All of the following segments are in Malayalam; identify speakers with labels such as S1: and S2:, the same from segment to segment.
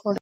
S1: Good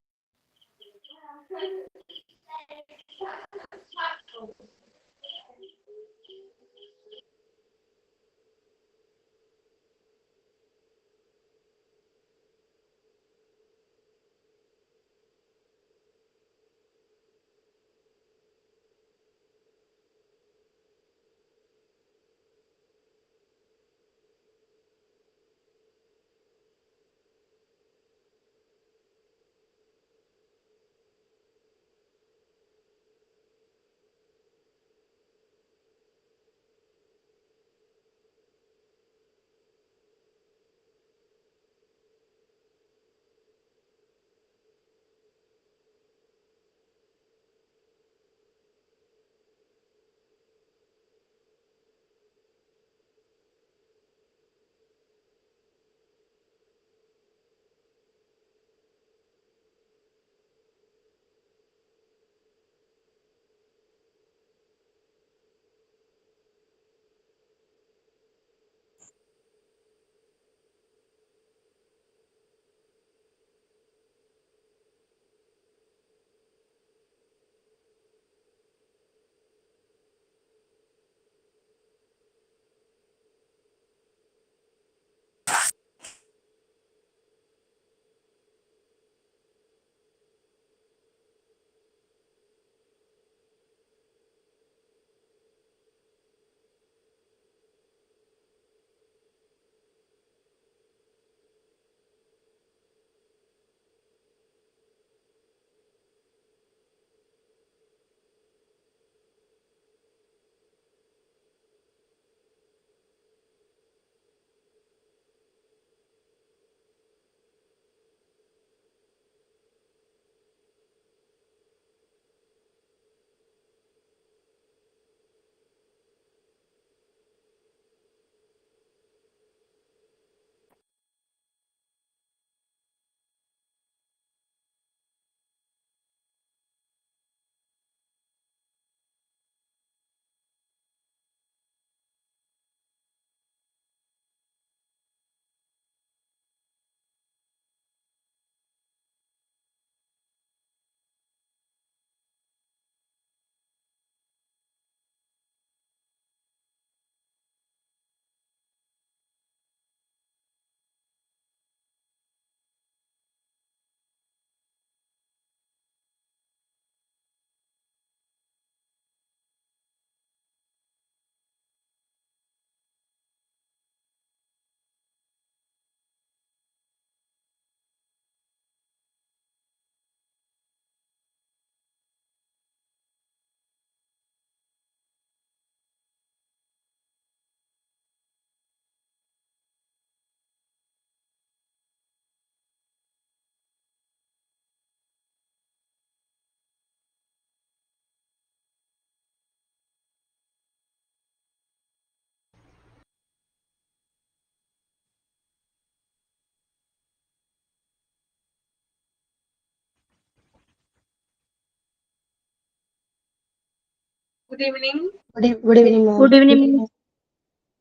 S1: evening.
S2: Good evening, ma'am.
S3: Good evening.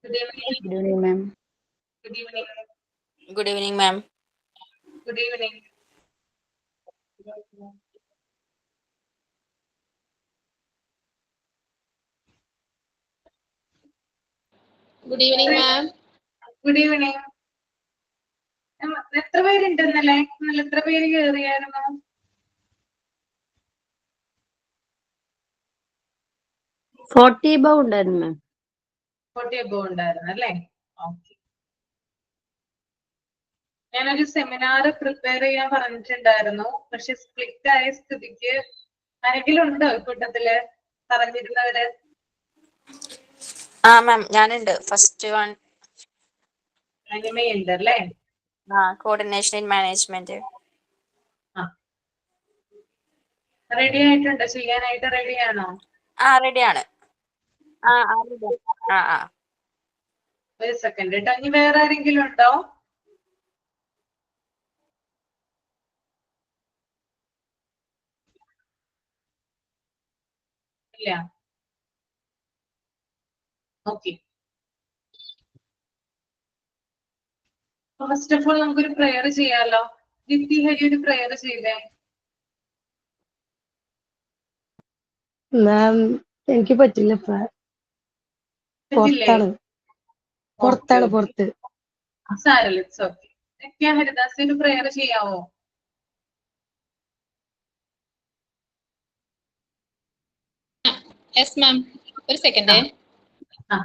S1: Good evening.
S2: Good evening, ma'am.
S1: Good evening.
S4: Good evening, ma'am.
S1: Good evening.
S4: Good evening, ma'am.
S1: Good evening. എത്ര പേരുണ്ട് ഇന്നലെ എത്ര പേര് കയറിയായിരുന്നു?
S3: 40 above ഉണ്ടായിരുന്നു മാം.
S1: 40 above ഉണ്ടായിരുന്നു അല്ലേ? ഓക്കെ. ഞാനൊരു സെമിനാർ പ്രിപ്പയർ ചെയ്യാൻ പറഞ്ഞിട്ടുണ്ടായിരുന്നു. പക്ഷെ സ്പ്ലിറ്റ് ആയ സ്ഥിതിക്ക് ആരെങ്കിലും ഉണ്ടോ കൂട്ടത്തില് പറഞ്ഞിരുന്നവര്?
S4: മാം ഞാനുണ്ട്. ഫസ്റ്റ് വൺ
S1: അനിമയുണ്ട് അല്ലേ?
S4: Coordination in management.
S1: റെഡി ആയിട്ടുണ്ട്, ചെയ്യാനായിട്ട് റെഡിയാണോ?
S4: റെഡിയാണ്.
S1: ഒരു സെക്കൻഡ് കേട്ടോ. ഇനി വേറെ ആരെങ്കിലും ഉണ്ടോ? ഇല്ല. ഓക്കെ. ഫസ്റ്റ് ഓഫ് ഓൾ നമുക്കൊരു പ്രെയർ ചെയ്യാലോ. ദീപ്തി ഹരി ഒരു പ്രയർ ചെയ്തേ.
S3: മാം എനിക്ക് പറ്റില്ല ഇപ്പൊ. പുറത്താണ് പുറത്ത്.
S1: സാരല്ല, ഇറ്റ്സ് ഓക്കെ. നിത്യ ഹരിദാസ് ഒരു പ്രയർ ചെയ്യാവോ?
S2: യെസ് മാം, ഒരു സെക്കൻഡ്.
S1: ആ,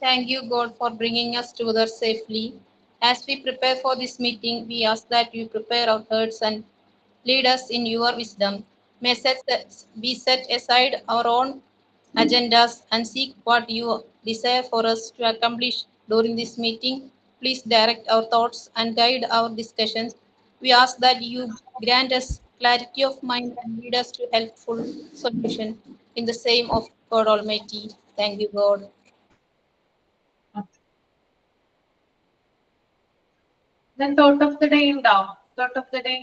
S2: Thank you, God, for bringing us together safely. As we prepare for this meeting, we ask that you prepare our hearts and lead us in your wisdom. May we set aside our own agendas and seek what you desire for us to accomplish during this meeting. Please direct our thoughts and guide our discussions. We ask that you grant us clarity of mind and lead us to helpful solution in the same of God Almighty. Thank you, God.
S1: then thought of the day ഉണ്ടോ? Thought of the day?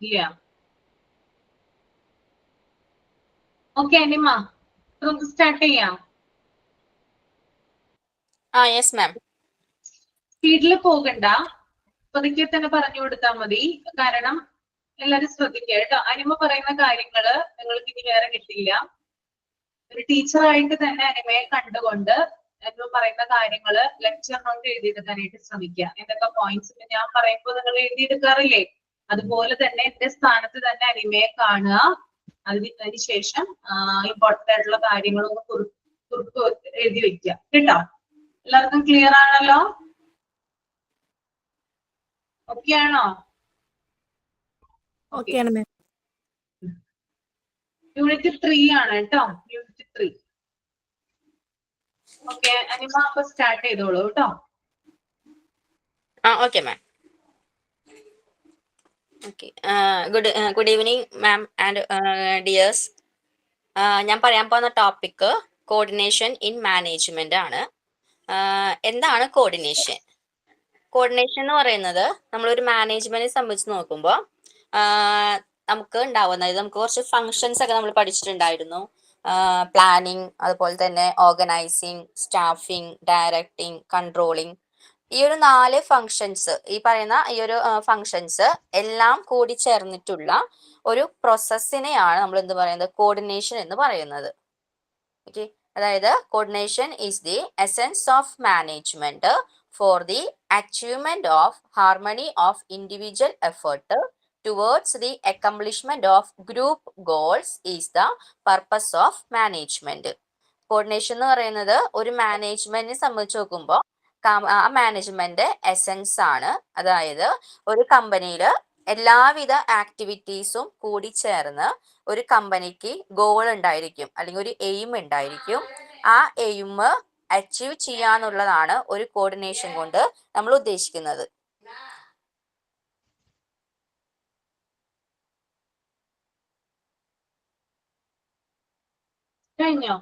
S1: ഇല്ല. ഓക്കെ അനിമ, നമുക്ക് സ്റ്റാർട്ട് ചെയ്യാം.
S4: Yes ma'am.
S1: സ്പീഡിൽ പോകണ്ട, പതുക്കെ തന്നെ പറഞ്ഞു കൊടുത്താൽ മതി. കാരണം എല്ലാരും ശ്രദ്ധിക്കുക കേട്ടോ. അനിമ പറയുന്ന കാര്യങ്ങള് നിങ്ങൾക്ക് ഇനി വേറെ കിട്ടില്ല. ഒരു ടീച്ചറായിട്ട് തന്നെ അനിമയെ കണ്ടുകൊണ്ട് എന്ന് പറയുന്ന കാര്യങ്ങള് ലെക്ചർ നോട്ട് എഴുതിയെടുക്കാനായിട്ട് ശ്രമിക്കുക. എന്തൊക്കെ പോയിന്റ്സ് ഞാൻ പറയുമ്പോൾ നിങ്ങൾ എഴുതിയെടുക്കാറില്ലേ, അതുപോലെ തന്നെ എന്റെ സ്ഥാനത്ത് തന്നെ അനിമയെ കാണുക. അതിനുശേഷം ഇമ്പോർട്ടന്റ് ആയിട്ടുള്ള കാര്യങ്ങളൊന്ന് കുറിപ്പ് എഴുതി വെക്കുക കേട്ടോ. എല്ലാവർക്കും ക്ലിയർ ആണല്ലോ? ഓക്കെ ആണോ? യൂണിറ്റ് 3 ആണ് കേട്ടോ, യൂണിറ്റ് 3. ഓക്കെ അനിമ, അപ്പൊ സ്റ്റാർട്ട് ചെയ്തോളൂ കേട്ടോ.
S4: Okay ma'am. Okay, good evening ma'am and dears. ഞാൻ പറയാൻ പോകുന്ന ടോപ്പിക് കോർഡിനേഷൻ ഇൻ മാനേജ്മെന്റ് ആണ്. എന്താണ് കോർഡിനേഷൻ? കോർഡിനേഷൻ എന്ന് പറയുന്നത് നമ്മളൊരു മാനേജ്മെന്റിനെ സംബന്ധിച്ച് നോക്കുമ്പോൾ നമുക്ക് ഉണ്ടാവുന്നത്, നമുക്ക് കുറച്ച് ഫങ്ഷൻസ് ഒക്കെ നമ്മൾ പഠിച്ചിട്ടുണ്ടായിരുന്നു. പ്ലാനിങ്, അതുപോലെ തന്നെ ഓർഗനൈസിങ്, സ്റ്റാഫിങ്, ഡയറക്റ്റിംഗ്, കൺട്രോളിങ്. ഈ ഒരു 4 ഫങ്ഷൻസ്, ഈ പറയുന്ന ഈ ഒരു ഫങ്ഷൻസ് എല്ലാം കൂടി ചേർന്നിട്ടുള്ള ഒരു പ്രോസസ്സിനെയാണ് നമ്മൾ എന്ത് പറയുന്നത്, കോർഡിനേഷൻ എന്ന് പറയുന്നത്. ഓക്കെ, അതായത് coordination is the essence of management for the achievement of harmony of individual effort towards the accomplishment of group goals is the purpose of management. Coordination എന്ന് പറയുന്നത് ഒരു മാനേജ്മെന്റിനെ സംബന്ധിച്ച് നോക്കുമ്പോൾ ആ മാനേജ്മെന്റ് എസെൻസ് ആണ്. അതായത് ഒരു കമ്പനിയിൽ എല്ലാവിധ ആക്ടിവിറ്റീസും കൂടി ചേർന്ന് ഒരു കമ്പനിക്ക് ഗോൾ ഉണ്ടായിരിക്കും, അല്ലെങ്കിൽ ഒരു എയിം ഉണ്ടായിരിക്കും. ആ എയിം അച്ചീവ് ചെയ്യാന്നുള്ളതാണ് ഒരു കോർഡിനേഷൻ കൊണ്ട് നമ്മൾ ഉദ്ദേശിക്കുന്നത്.
S1: കഴിഞ്ഞോ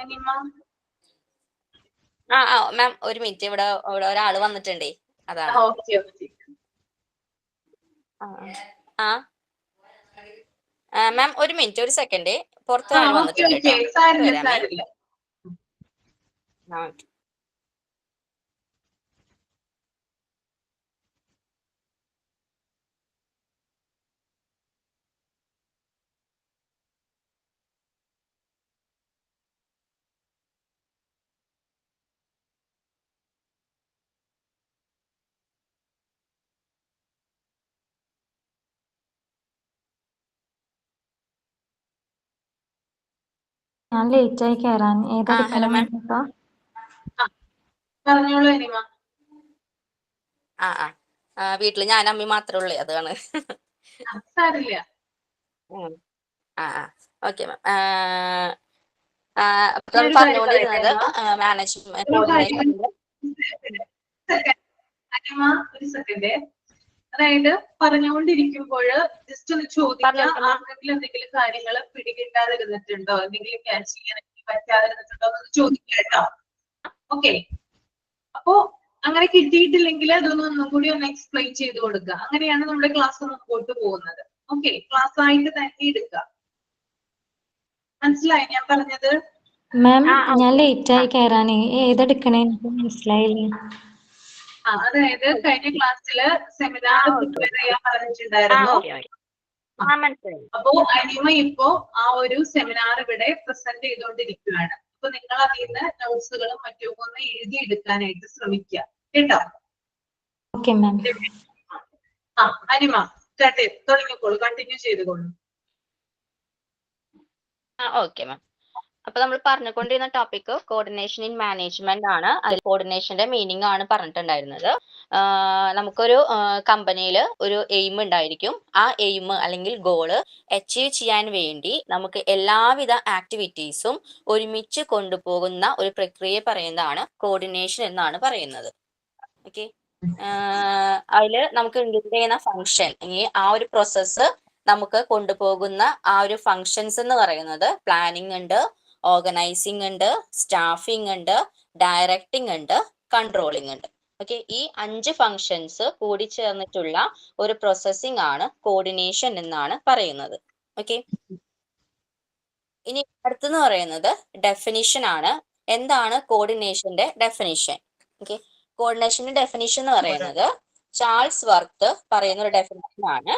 S1: അനിമ?
S4: മാം ഒരു മിനിറ്റ്, ഇവിടെ ഒരാള് വന്നിട്ടുണ്ടേ, അതാണ്. മാം ഒരു മിനിറ്റ്, ഒരു സെക്കൻഡ്, പുറത്ത് ഒരാൾ വന്നിട്ടുണ്ട് കേട്ടോ.
S5: ഞാൻ ലേറ്റ് ആയി കയറാൻ.
S4: Hello ma'am.
S1: പറഞ്ഞോളൂ അനിമ.
S4: വീട്ടില് ഞാൻ അമ്മി മാത്രമേ ഉള്ളൂ, അതാണ്.
S1: സാരില്ല.
S4: ഉം. ആ ഓക്കെ മാം. അപ്പൊ നമ്മൾ
S1: ഞാനൊരു കാര്യം പറയട്ടെ
S4: പറഞ്ഞുകൊണ്ടിരുന്നത്
S1: അനിമ.
S4: മാനേജ്മെന്റ്
S1: ഒരു കാര്യം
S4: കോർഡിനേഷന്റെ.
S1: അനിമ, ഒരു സെക്കൻഡ്. അതായത് പറഞ്ഞുകൊണ്ടിരിക്കുമ്പോൾ ജസ്റ്റ് ഒന്ന് ചോദിക്കുക,
S4: പറഞ്ഞോളൂ.
S1: ആർക്കെങ്കിലും എന്തെങ്കിലും കാര്യങ്ങൾ പിടികിട്ടാതിരുന്നിട്ടുണ്ടോ, എന്തെങ്കിലും ക്യാച്ച് ചെയ്യാൻ പറ്റാതിരുന്നിട്ടുണ്ടോ എന്ന് ചോദിക്കുക കേട്ടോ. ഓക്കെ. അപ്പോ അങ്ങനെ കിട്ടിയിട്ടില്ലെങ്കിൽ അതൊന്നും ഒന്നും കൂടി ഒന്ന് എക്സ്പ്ലെയിൻ ചെയ്ത് കൊടുക്കുക. അങ്ങനെയാണ് നമ്മുടെ ക്ലാസ് മുമ്പോട്ട് പോകുന്നത്. ഓക്കെ, ക്ലാസ് ആയിട്ട് തന്നെ എടുക്കുക. മനസ്സിലായി ഞാൻ പറഞ്ഞത്?
S5: മാം
S4: ആ
S5: ഞാൻ
S4: ഓക്കെ.
S5: ലേറ്റ് ആയി കയറാനേ ഏതെടുക്കണേ എനിക്ക് മനസ്സിലായില്ല.
S1: അതായത് കഴിഞ്ഞ ക്ലാസ്സില് സെമിനാർ പ്രിപ്പയർ ചെയ്യാൻ പറഞ്ഞിട്ടുണ്ടായിരുന്നു.
S4: മനസ്സിലായി.
S1: അപ്പോ അനിമ ഇപ്പോ ആ ഒരു സെമിനാർ ഇവിടെ പ്രസന്റ് ചെയ്തുകൊണ്ടിരിക്കുകയാണ്. അപ്പൊ നിങ്ങൾ അതിൽ നിന്ന് നോട്ട്സുകളും മറ്റും ഒന്ന് എഴുതിയെടുക്കാനായിട്ട് ശ്രമിക്കുക കേട്ടോ.
S5: ഓക്കെ മാം.
S1: അനിമ സ്റ്റാർട്ട് ചെയ്ത് തുടങ്ങിക്കോളൂ, കണ്ടിന്യൂ ചെയ്തുകൊള്ളൂ.
S4: Okay ma'am. അപ്പൊ നമ്മൾ പറഞ്ഞുകൊണ്ടിരുന്ന ടോപ്പിക് കോർഡിനേഷൻ ഇൻ മാനേജ്മെന്റ് ആണ്. അതിൽ കോർഡിനേഷന്റെ മീനിങ് ആണ് പറഞ്ഞിട്ടുണ്ടായിരുന്നത്. നമുക്കൊരു കമ്പനിയിൽ ഒരു എയിം ഉണ്ടായിരിക്കും. ആ എയിം അല്ലെങ്കിൽ ഗോള് അച്ചീവ് ചെയ്യാൻ വേണ്ടി നമുക്ക് എല്ലാവിധ ആക്ടിവിറ്റീസും ഒരുമിച്ച് കൊണ്ടുപോകുന്ന ഒരു പ്രക്രിയയെ പറയുന്നതാണ് കോർഡിനേഷൻ എന്നാണ് പറയുന്നത്. ഓക്കെ. അതില് നമുക്ക് ഇൻക്ലൂഡ് ചെയ്യുന്ന ഫംഗ്ഷൻ, ആ ഒരു പ്രോസസ്സ് നമുക്ക് കൊണ്ടുപോകുന്ന ആ ഒരു ഫങ്ഷൻസ് എന്ന് പറയുന്നത് പ്ലാനിങ് ഉണ്ട്, ഓർഗനൈസിങ് ഉണ്ട്, സ്റ്റാഫിംഗ് ഉണ്ട്, ഡയറക്റ്റിംഗ് ഉണ്ട്, കൺട്രോളിംഗ് ഉണ്ട്. ഓക്കെ. ഈ 5 ഫങ്ഷൻസ് കൂടി ചേർന്നിട്ടുള്ള ഒരു പ്രോസസ്സിംഗ് ആണ് കോർഡിനേഷൻ എന്നാണ് പറയുന്നത്. ഓക്കെ. ഇനി അടുത്തെന്ന് പറയുന്നത് ഡെഫിനിഷൻ ആണ്. എന്താണ് കോർഡിനേഷന്റെ ഡെഫിനിഷൻ? ഓക്കെ. കോർഡിനേഷന്റെ ഡെഫിനിഷൻ എന്ന് പറയുന്നത് ചാൾസ് വർത്ത് പറയുന്ന ഒരു ഡെഫിനിഷൻ ആണ്.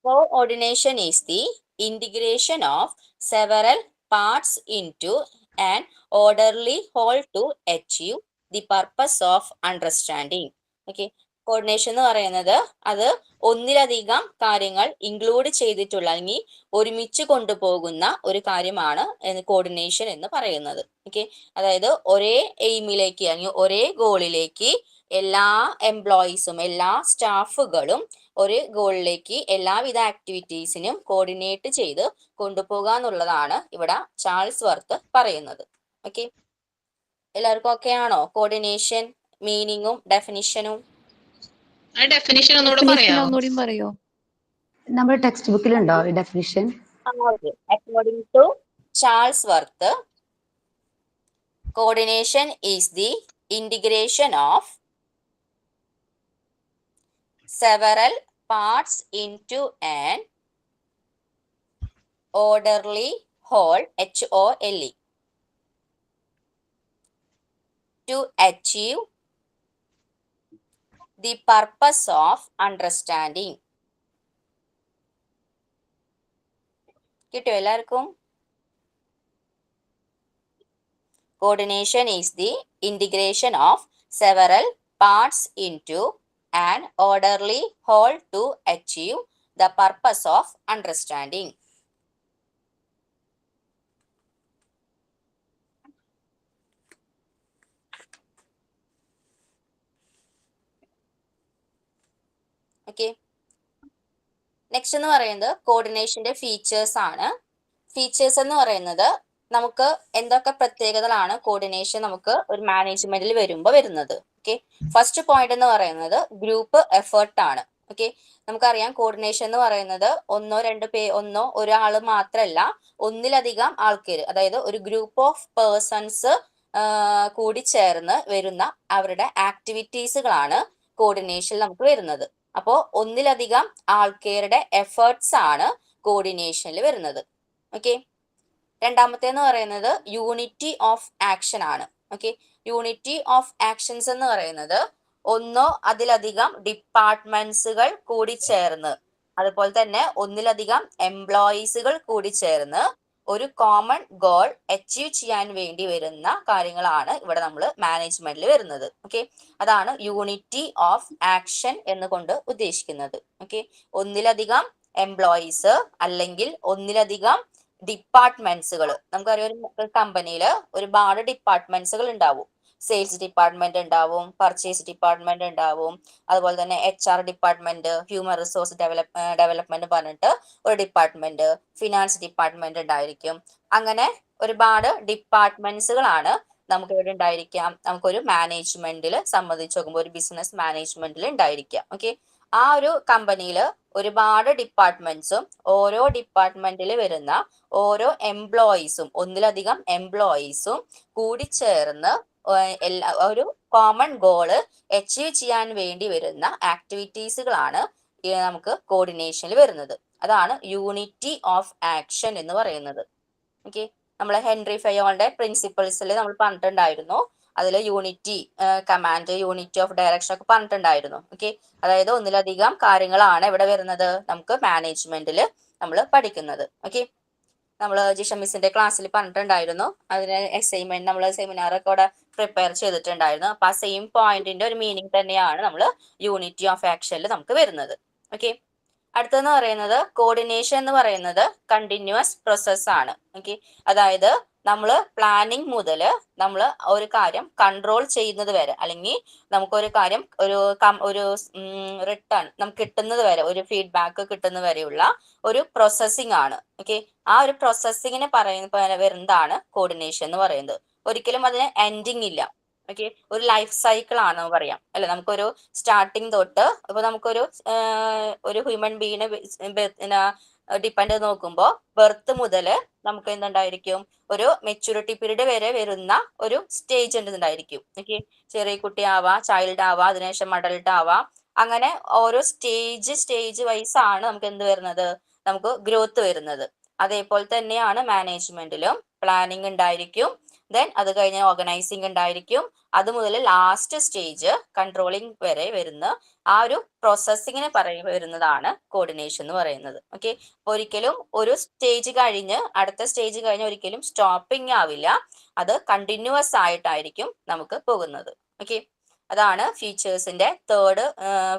S4: Coordination is the integration of several parts into an orderly whole to achieve the purpose of understanding. Okay. Coordination എന്ന് പറയുന്നത് അത് ഒന്നിലധികം കാര്യങ്ങൾ ഇൻക്ലൂഡ് ചെയ്തിട്ടുള്ള അല്ലെങ്കിൽ ഒരുമിച്ച് കൊണ്ടുപോകുന്ന ഒരു കാര്യമാണ് കോർഡിനേഷൻ എന്ന് പറയുന്നത്. ഓക്കെ. അതായത് ഒരേ എയിമിലേക്ക് അല്ലെങ്കിൽ ഒരേ ഗോളിലേക്ക് എല്ലാ എംപ്ലോയീസും എല്ലാ സ്റ്റാഫുകളും ഒരു ഗോളിലേക്ക് എല്ലാവിധ ആക്ടിവിറ്റീസിനും കോർഡിനേറ്റ് ചെയ്ത് കൊണ്ടുപോകുക എന്നുള്ളതാണ് ഇവിടെ ചാൾസ് വർത്ത് പറയുന്നത്. ഓക്കെ. എല്ലാവർക്കും ഓക്കെ ആണോ? കോർഡിനേഷൻ മീനിങ്ങും ഡെഫിനിഷനും.
S6: ഡെഫിനിഷൻ ഒന്നുകൂടി പറയോ?
S3: നമ്മുടെ ടെക്സ്റ്റ് ബുക്കിലുണ്ടോ ഈ definition?
S4: According to Charlesworth, coordination is the integration of several parts into an orderly whole, HOLE, to achieve the purpose of understanding. കിട്ടിയോ എല്ലാവർക്കും? Coordination is the integration of several parts into an orderly whole to achieve the purpose of understanding. Okay. Next എന്ന് പറയുന്നത് കോർഡിനേഷന്റെ ഫീച്ചേഴ്സ് ആണ്. ഫീച്ചേഴ്സ് എന്ന് പറയുന്നത് നമുക്ക് എന്തൊക്കെ പ്രത്യേകതകളാണ് കോർഡിനേഷൻ നമുക്ക് ഒരു മാനേജ്മെന്റിൽ വരുന്നത്. ഓക്കെ. ഫസ്റ്റ് പോയിന്റ് എന്ന് പറയുന്നത് ഗ്രൂപ്പ് എഫേർട്ട് ആണ്. ഓക്കെ. നമുക്കറിയാം കോർഡിനേഷൻ എന്ന് പറയുന്നത് ഒന്നോ ഒരാള് മാത്രമല്ല, ഒന്നിലധികം ആൾക്കാർ, അതായത് ഒരു ഗ്രൂപ്പ് ഓഫ് പേഴ്സൺസ് കൂടി ചേർന്ന് വരുന്ന അവരുടെ ആക്ടിവിറ്റീസുകളാണ് കോർഡിനേഷനിൽ നമുക്ക് വരുന്നത്. അപ്പോൾ ഒന്നിലധികം ആൾക്കാരുടെ എഫേർട്സ് ആണ് കോർഡിനേഷനിൽ വരുന്നത്. ഓക്കെ. രണ്ടാമത്തേന്ന് പറയുന്നത് യൂണിറ്റി ഓഫ് ആക്ഷൻ ആണ്. ഓക്കെ. യൂണിറ്റി ഓഫ് ആക്ഷൻസ് എന്ന് പറയുന്നത് ഒന്നോ അതിലധികം ഡിപ്പാർട്ട്മെന്റ്സുകൾ കൂടി ചേർന്ന്, അതുപോലെ തന്നെ ഒന്നിലധികം എംപ്ലോയീസുകൾ കൂടി ചേർന്ന് ഒരു കോമൺ ഗോൾ അച്ചീവ് ചെയ്യാൻ വേണ്ടി വരുന്ന കാര്യങ്ങളാണ് ഇവിടെ നമ്മൾ മാനേജ്മെന്റിൽ വരുന്നത്. ഓക്കെ. അതാണ് യൂണിറ്റി ഓഫ് ആക്ഷൻ എന്നുകൊണ്ട് ഉദ്ദേശിക്കുന്നത്. ഓക്കെ. ഒന്നിലധികം എംപ്ലോയീസ് അല്ലെങ്കിൽ ഒന്നിലധികം ഡിപ്പാർട്ട്മെന്റ്സുകൾ. നമുക്കറിയാം ഒരു കമ്പനിയിൽ ഒരുപാട് ഡിപ്പാർട്ട്മെന്റ്സുകൾ ഉണ്ടാവും. സെയിൽസ് ഡിപ്പാർട്ട്മെന്റ് ഉണ്ടാവും, പർച്ചേസ് ഡിപ്പാർട്ട്മെന്റ് ഉണ്ടാവും, അതുപോലെ തന്നെ HR department, human resource development പറഞ്ഞിട്ട് ഒരു ഡിപ്പാർട്ട്മെന്റ്, ഫിനാൻസ് ഡിപ്പാർട്ട്മെന്റ് ഉണ്ടായിരിക്കും. അങ്ങനെ ഒരുപാട് ഡിപ്പാർട്ട്മെന്റ്സുകളാണ് നമുക്ക് ഇവിടെ ഉണ്ടായിരിക്കാം. നമുക്കൊരു മാനേജ്മെന്റിൽ സംബന്ധിച്ച് നോക്കുമ്പോൾ ഒരു ബിസിനസ് മാനേജ്മെന്റിൽ ഉണ്ടായിരിക്കാം. ഓക്കെ, ആ ഒരു കമ്പനിയിൽ ഒരുപാട് ഡിപ്പാർട്ട്മെന്റ്സും ഓരോ ഡിപ്പാർട്ട്മെന്റിൽ വരുന്ന ഓരോ എംപ്ലോയീസും ഒന്നിലധികം എംപ്ലോയീസും കൂടി ചേർന്ന് ഒരു കോമൺ ഗോള് അച്ചീവ് ചെയ്യാൻ വേണ്ടി വരുന്ന ആക്ടിവിറ്റീസുകളാണ് നമുക്ക് കോർഡിനേഷനിൽ വരുന്നത്. അതാണ് യൂണിറ്റി ഓഫ് ആക്ഷൻ എന്ന് പറയുന്നത്. ഓക്കെ, നമ്മൾ ഹെൻറി ഫയോളിന്റെ പ്രിൻസിപ്പിൾസിൽ നമ്മൾ പറഞ്ഞിട്ടുണ്ടായിരുന്നു. അതിൽ unity command, unity of direction ഒക്കെ പറഞ്ഞിട്ടുണ്ടായിരുന്നു. ഓക്കെ, അതായത് ഒന്നിലധികം കാര്യങ്ങളാണ് ഇവിടെ വരുന്നത് നമുക്ക് മാനേജ്മെന്റിൽ നമ്മൾ പഠിക്കുന്നത്. ഓക്കെ, നമ്മൾ ജിഷ മിസ്സിന്റെ ക്ലാസ്സിൽ പറഞ്ഞിട്ടുണ്ടായിരുന്നു. അതിന് അസൈൻമെന്റ് നമ്മൾ സെമിനാറൊക്കെ ഇവിടെ പ്രിപ്പയർ ചെയ്തിട്ടുണ്ടായിരുന്നു. അപ്പൊ ആ സെയിം പോയിന്റിന്റെ ഒരു മീനിങ് തന്നെയാണ് നമ്മൾ യൂണിറ്റി ഓഫ് ആക്ഷനിൽ നമുക്ക് വരുന്നത്. ഓക്കെ, അടുത്തെന്ന് പറയുന്നത് കോർഡിനേഷൻ എന്ന് പറയുന്നത് കണ്ടിന്യൂസ് പ്രോസസ് ആണ്. ഓക്കെ, അതായത് നമ്മൾ പ്ലാനിങ് മുതൽ നമ്മൾ ഒരു കാര്യം കൺട്രോൾ ചെയ്യുന്നത് വരെ, അല്ലെങ്കിൽ നമുക്കൊരു കാര്യം ഒരു റിട്ടേൺ നമുക്ക് കിട്ടുന്നത് വരെ, ഒരു ഫീഡ്ബാക്ക് കിട്ടുന്നത് വരെയുള്ള ഒരു പ്രോസസ്സിംഗ് ആണ്. ഓക്കെ, ആ ഒരു പ്രോസസ്സിങ്ങിന് വരുന്നതാണ് കോർഡിനേഷൻ എന്ന് പറയുന്നത്. ഒരിക്കലും അതിന് എൻഡിങ് ഇല്ല. ഓക്കെ, ഒരു ലൈഫ് സൈക്കിൾ ആണെന്ന് പറയാം അല്ലെ. നമുക്കൊരു സ്റ്റാർട്ടിങ് തൊട്ട് ഇപ്പൊ നമുക്കൊരു ഹ്യൂമൻ ബീയിനെ ഡിപ്പെൻഡ് നോക്കുമ്പോൾ ബർത്ത് മുതൽ നമുക്ക് എന്തുണ്ടായിരിക്കും, ഒരു മെച്യൂരിറ്റി പീരീഡ് വരെ വരുന്ന ഒരു സ്റ്റേജ് ഉണ്ടായിരിക്കും. ഓക്കെ, ചെറിയ കുട്ടിയാവാം, ചൈൽഡ് ആവാം, അതിനുശേഷം അഡൽട്ട് ആവാം. അങ്ങനെ ഓരോ സ്റ്റേജ് വൈസ് ആണ് നമുക്ക് എന്ത് വരുന്നത്, നമുക്ക് ഗ്രോത്ത് വരുന്നത്. അതേപോലെ തന്നെയാണ് മാനേജ്മെന്റിലും പ്ലാനിങ് ഉണ്ടായിരിക്കും, ദെൻ അത് കഴിഞ്ഞ് ഓർഗനൈസിങ് ഉണ്ടായിരിക്കും, അത് മുതൽ ലാസ്റ്റ് സ്റ്റേജ് കൺട്രോളിങ് വരെ വരുന്ന ആ ഒരു പ്രോസസ്സിങ്ങിന് വരുന്നതാണ് കോർഡിനേഷൻ എന്ന് പറയുന്നത്. ഓക്കെ, ഒരിക്കലും ഒരു സ്റ്റേജ് കഴിഞ്ഞ് അടുത്ത സ്റ്റേജ് കഴിഞ്ഞ് ഒരിക്കലും സ്റ്റോപ്പിംഗ് ആവില്ല, അത് കണ്ടിന്യൂസ് ആയിട്ടായിരിക്കും നമുക്ക് പോകുന്നത്. ഓക്കെ, അതാണ് ഫീച്ചേഴ്സിന്റെ തേർഡ്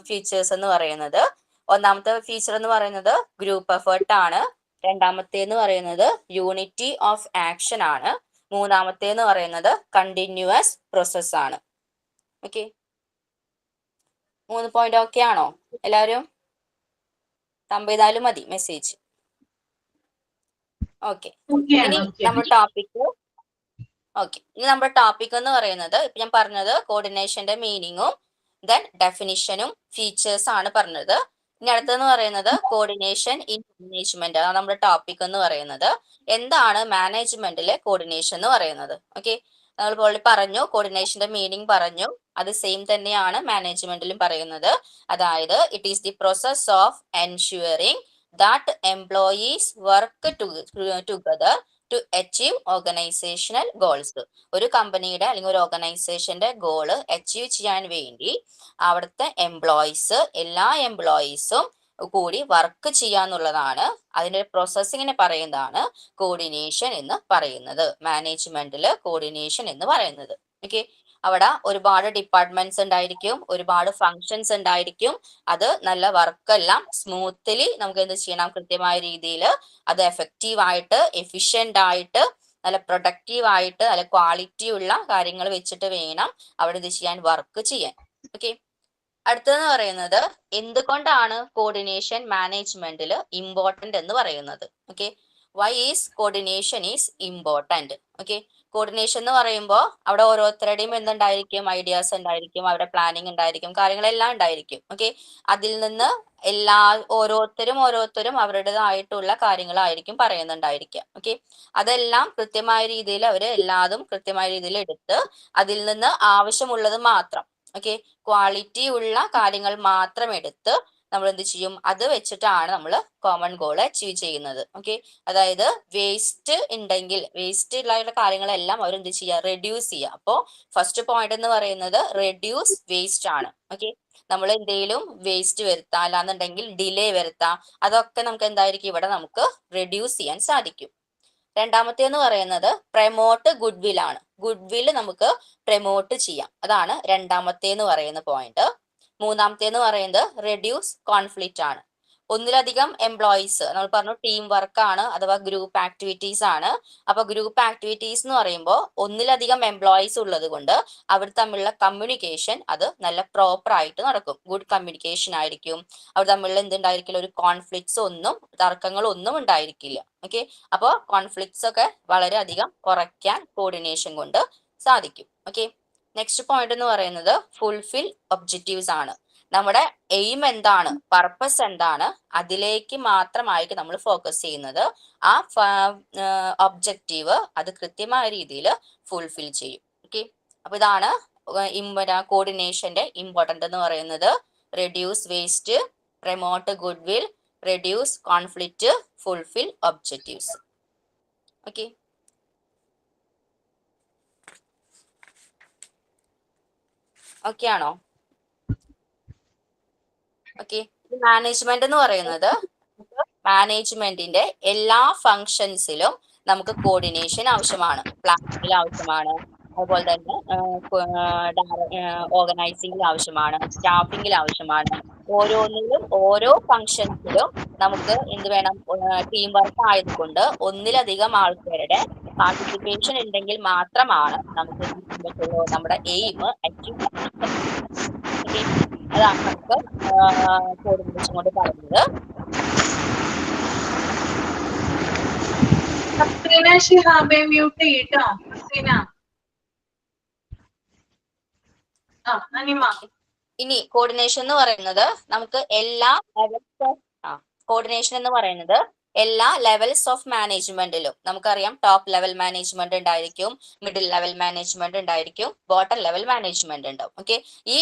S4: ഫീച്ചേഴ്സ് എന്ന് പറയുന്നത്. ഒന്നാമത്തെ ഫീച്ചർ എന്ന് പറയുന്നത് ഗ്രൂപ്പ് എഫേർട്ട് ആണ്. രണ്ടാമത്തേന്ന് പറയുന്നത് യൂണിറ്റി ഓഫ് ആക്ഷൻ ആണ്. മൂന്നാമത്തേന്ന് പറയുന്നത് കണ്ടിന്യൂസ് പ്രോസസ് ആണ്. ഓക്കെ, 3 പോയിന്റ് ഓക്കെ ആണോ എല്ലാവരും? തമ്പ് ചെയ്താലും മതി മെസ്സേജ്. ഓക്കെ, ഇനി നമ്മുടെ ടോപ്പിക് എന്ന് പറയുന്നത് ഇപ്പൊ ഞാൻ പറഞ്ഞത് കോർഡിനേഷന്റെ മീനിങ്ങും ദെൻ ഡെഫിനിഷനും ഫീച്ചേഴ്സ് ആണ് പറഞ്ഞത്. ഇനി അടുത്തെന്ന് പറയുന്നത് കോർഡിനേഷൻ ഇൻ മാനേജ്മെന്റ്, അതാണ് നമ്മുടെ ടോപ്പിക് എന്ന് പറയുന്നത്. എന്താണ് മാനേജ്മെന്റിലെ കോർഡിനേഷൻ എന്ന് പറയുന്നത്? ഓക്കെ, നമ്മൾ ഓൾറെഡി പറഞ്ഞു, കോർഡിനേഷന്റെ മീനിങ് പറഞ്ഞു. അത് സെയിം തന്നെയാണ് മാനേജ്മെന്റിലും പറയുന്നത്. അതായത് it is the process of ensuring that employees work together to achieve organisational goals. ഒരു കമ്പനിയുടെ അല്ലെങ്കിൽ ഒരു ഓർഗനൈസേഷന്റെ ഗോള് അച്ചീവ് ചെയ്യാൻ വേണ്ടി അവിടുത്തെ എല്ലാ എംപ്ലോയീസും കൂടി വർക്ക് ചെയ്യാന്നുള്ളതാണ്. അതിന്റെ പ്രോസസ്സിങ്ങിനെ പറയുന്നതാണ് കോർഡിനേഷൻ എന്ന് പറയുന്നത്, മാനേജ്മെന്റില് കോർഡിനേഷൻ എന്ന് പറയുന്നത്. ഓക്കെ, അവിടെ ഒരുപാട് ഡിപ്പാർട്ട്മെന്റ്സ് ഉണ്ടായിരിക്കും, ഒരുപാട് ഫങ്ഷൻസ് ഉണ്ടായിരിക്കും. അത് നല്ല വർക്കെല്ലാം സ്മൂത്ത്ലി നമുക്ക് എന്ത് ചെയ്യണം, കൃത്യമായ രീതിയിൽ അത് എഫക്റ്റീവ് ആയിട്ട്, എഫിഷ്യന്റ് ആയിട്ട്, നല്ല പ്രൊഡക്റ്റീവ് ആയിട്ട്, നല്ല ക്വാളിറ്റി ഉള്ള കാര്യങ്ങൾ വെച്ചിട്ട് വേണം അവിടെ ഇത് ചെയ്യാൻ, വർക്ക് ചെയ്യാൻ. ഓക്കെ, അടുത്തതെന്ന് പറയുന്നത് എന്തുകൊണ്ടാണ് കോർഡിനേഷൻ മാനേജ്മെന്റിൽ ഇമ്പോർട്ടന്റ് എന്ന് പറയുന്നത്? Okay, why is coordination is important? Okay, coordination എന്ന് പറയുമ്പോൾ അവിടെ ഓരോരുത്തരുടെയും എന്തുണ്ടായിരിക്കും, ഐഡിയാസ് ഉണ്ടായിരിക്കും, അവരുടെ പ്ലാനിങ് ഉണ്ടായിരിക്കും, കാര്യങ്ങളെല്ലാം ഉണ്ടായിരിക്കും. ഓക്കെ, അതിൽ നിന്ന് ഓരോരുത്തരും അവരുടേതായിട്ടുള്ള കാര്യങ്ങളായിരിക്കും പറയുന്നുണ്ടായിരിക്കുക. ഓക്കെ, അതെല്ലാം കൃത്യമായ രീതിയിൽ എല്ലാതും കൃത്യമായ രീതിയിൽ എടുത്ത് അതിൽ നിന്ന് ആവശ്യമുള്ളത് മാത്രം, ഓക്കെ, ക്വാളിറ്റി ഉള്ള കാര്യങ്ങൾ മാത്രം എടുത്ത് നമ്മൾ എന്ത് ചെയ്യും, അത് വെച്ചിട്ടാണ് നമ്മൾ കോമൺ ഗോൾ അച്ചീവ് ചെയ്യുന്നത്. ഓക്കെ, അതായത് വേസ്റ്റ് ഉണ്ടെങ്കിൽ വേസ്റ്റ് ഉള്ള കാര്യങ്ങളെല്ലാം അവർ എന്ത് ചെയ്യുക, റെഡ്യൂസ് ചെയ്യുക. അപ്പോൾ ഫസ്റ്റ് പോയിന്റ് എന്ന് പറയുന്നത് റെഡ്യൂസ് വേസ്റ്റ് ആണ്. ഓക്കെ, നമ്മൾ എന്തെങ്കിലും വേസ്റ്റ് വരുത്താം, അല്ലാന്നുണ്ടെങ്കിൽ ഡിലേ വരുത്താം, അതൊക്കെ നമുക്ക് എന്തായിരിക്കും ഇവിടെ നമുക്ക് റെഡ്യൂസ് ചെയ്യാൻ സാധിക്കും. രണ്ടാമത്തെ എന്ന് പറയുന്നത് പ്രമോട്ട് ഗുഡ് വിൽ ആണ്. ഗുഡ് വിൽ നമുക്ക് പ്രമോട്ട് ചെയ്യാം, അതാണ് രണ്ടാമത്തെ എന്ന് പറയുന്ന പോയിന്റ്. മൂന്നാമത്തെ എന്ന് പറയുന്നത് റെഡ്യൂസ് കോൺഫ്ലിക്റ്റ് ആണ്. ഒന്നിലധികം എംപ്ലോയീസ് നമ്മൾ പറഞ്ഞു ടീം വർക്ക് ആണ് അഥവാ ഗ്രൂപ്പ് ആക്ടിവിറ്റീസ് ആണ്. അപ്പൊ ഗ്രൂപ്പ് ആക്ടിവിറ്റീസ് എന്ന് പറയുമ്പോൾ ഒന്നിലധികം എംപ്ലോയീസ് ഉള്ളത് കൊണ്ട് അവർ തമ്മിലുള്ള കമ്മ്യൂണിക്കേഷൻ അത് നല്ല പ്രോപ്പർ ആയിട്ട് നടക്കും. ഗുഡ് കമ്മ്യൂണിക്കേഷൻ ആയിരിക്കും. അവർ തമ്മിലുള്ള എന്തുണ്ടായിരിക്കില്ല, ഒരു കോൺഫ്ലിക്ട്സ് ഒന്നും തർക്കങ്ങളൊന്നും ഉണ്ടായിരിക്കില്ല. ഓക്കെ, അപ്പോൾ കോൺഫ്ലിക്ട്സ് ഒക്കെ വളരെയധികം കുറയ്ക്കാൻ കോർഡിനേഷൻ കൊണ്ട് സാധിക്കും. ഓക്കെ, നെക്സ്റ്റ് പോയിന്റ് എന്ന് പറയുന്നത് ഫുൾഫിൽ ഒബ്ജക്റ്റീവ്സ് ആണ്. നമ്മുടെ എയിം എന്താണ്, പർപ്പസ് എന്താണ്, അതിലേക്ക് മാത്രമായിരിക്കും നമ്മൾ ഫോക്കസ് ചെയ്യുന്നത്. ആ ഒബ്ജക്റ്റീവ് അത് കൃത്യമായ രീതിയിൽ ഫുൾഫിൽ ചെയ്യും. ഓക്കെ, അപ്പൊ ഇതാണ് കോർഡിനേഷന്റെ ഇമ്പോർട്ടന്റ് എന്ന് പറയുന്നത്. Reduce waste, promote good will, reduce conflict, fulfil objectives. Okay, okay ആണോ? ഓക്കെ, മാനേജ്മെന്റ് എന്ന് പറയുന്നത് മാനേജ്മെന്റിന്റെ എല്ലാ ഫങ്ഷൻസിലും നമുക്ക് കോർഡിനേഷൻ ആവശ്യമാണ്. പ്ലാനിങ്ങിൽ ആവശ്യമാണ്, അതുപോലെ തന്നെ ഓർഗനൈസിംഗിൽ ആവശ്യമാണ്, സ്റ്റാഫിംഗിൽ ആവശ്യമാണ്. ഓരോന്നിലും ഓരോ ഫങ്ഷൻസിലും നമുക്ക് എന്ത് വേണം, ടീം വർക്ക് ആയതുകൊണ്ട് ഒന്നിലധികം ആൾക്കാരുടെ പാർട്ടിസിപ്പേഷൻ ഉണ്ടെങ്കിൽ മാത്രമാണ് നമുക്ക് നമ്മുടെ എയിം അച്ചീവ് ചെയ്യാൻ പറ്റും. അതാണ് നമുക്ക് കോർഡിനേഷൻ കൊണ്ട് പറയുന്നത്.
S1: സബ്രീന ഷിഹാബെ മ്യൂട്ട് ചെയ്യട്ടോ. സബ്രീന. അനിമ.
S4: ഇനി കോർഡിനേഷൻ എന്ന് പറയുന്നത് നമുക്ക് എല്ലാ കോർഡിനേഷൻ എന്ന് പറയുന്നത് എല്ലാ ലെവൽസ് ഓഫ് മാനേജ്മെന്റിലും നമുക്കറിയാം. ടോപ്പ് ലെവൽ മാനേജ്മെന്റ് ഉണ്ടായിരിക്കും, മിഡിൽ ലെവൽ മാനേജ്മെന്റ് ഉണ്ടായിരിക്കും, ബോട്ടം ലെവൽ മാനേജ്മെന്റ് ഉണ്ടാവും. ഓക്കെ, ഈ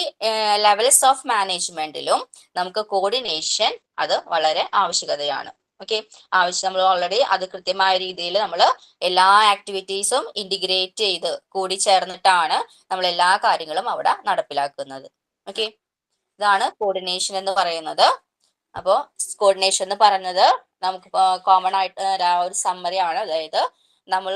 S4: ലെവൽസ് ഓഫ് മാനേജ്മെന്റിലും നമുക്ക് കോർഡിനേഷൻ അത് വളരെ ആവശ്യകതയാണ്. ഓക്കെ, നമ്മൾ ഓൾറെഡി അത് കൃത്യമായ രീതിയിൽ നമ്മൾ എല്ലാ ആക്ടിവിറ്റീസും ഇന്റിഗ്രേറ്റ് ചെയ്ത് കൂടിച്ചേർന്നിട്ടാണ് നമ്മൾ എല്ലാ കാര്യങ്ങളും അവിടെ നടപ്പിലാക്കുന്നത്. ഓക്കെ, ഇതാണ് കോർഡിനേഷൻ എന്ന് പറയുന്നത്. അപ്പോൾ കോർഡിനേഷൻ എന്ന് പറഞ്ഞത് നമുക്ക് കോമൺ ആയിട്ട് ഒരു സമ്മറി ആണ്. അതായത് നമ്മൾ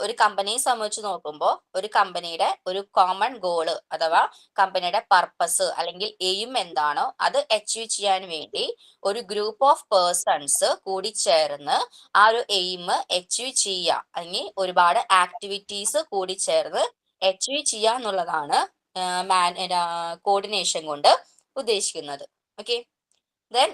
S4: ഒരു കമ്പനിയെ സംബന്ധിച്ച് നോക്കുമ്പോൾ ഒരു കമ്പനിയുടെ ഒരു കോമൺ ഗോള് അഥവാ കമ്പനിയുടെ പർപ്പസ് അല്ലെങ്കിൽ എയിം എന്താണോ അത് അച്ചീവ് ചെയ്യാൻ വേണ്ടി ഒരു ഗ്രൂപ്പ് ഓഫ് പേഴ്സൺസ് കൂടി ചേർന്ന് ആ ഒരു എയിം അച്ചീവ് ചെയ്യുക, അല്ലെങ്കിൽ ഒരുപാട് ആക്ടിവിറ്റീസ് കൂടി ചേർന്ന് അച്ചീവ് ചെയ്യുക എന്നുള്ളതാണ് കോർഡിനേഷൻ കൊണ്ട് ഉദ്ദേശിക്കുന്നത്. ഓക്കെ, ദെൻ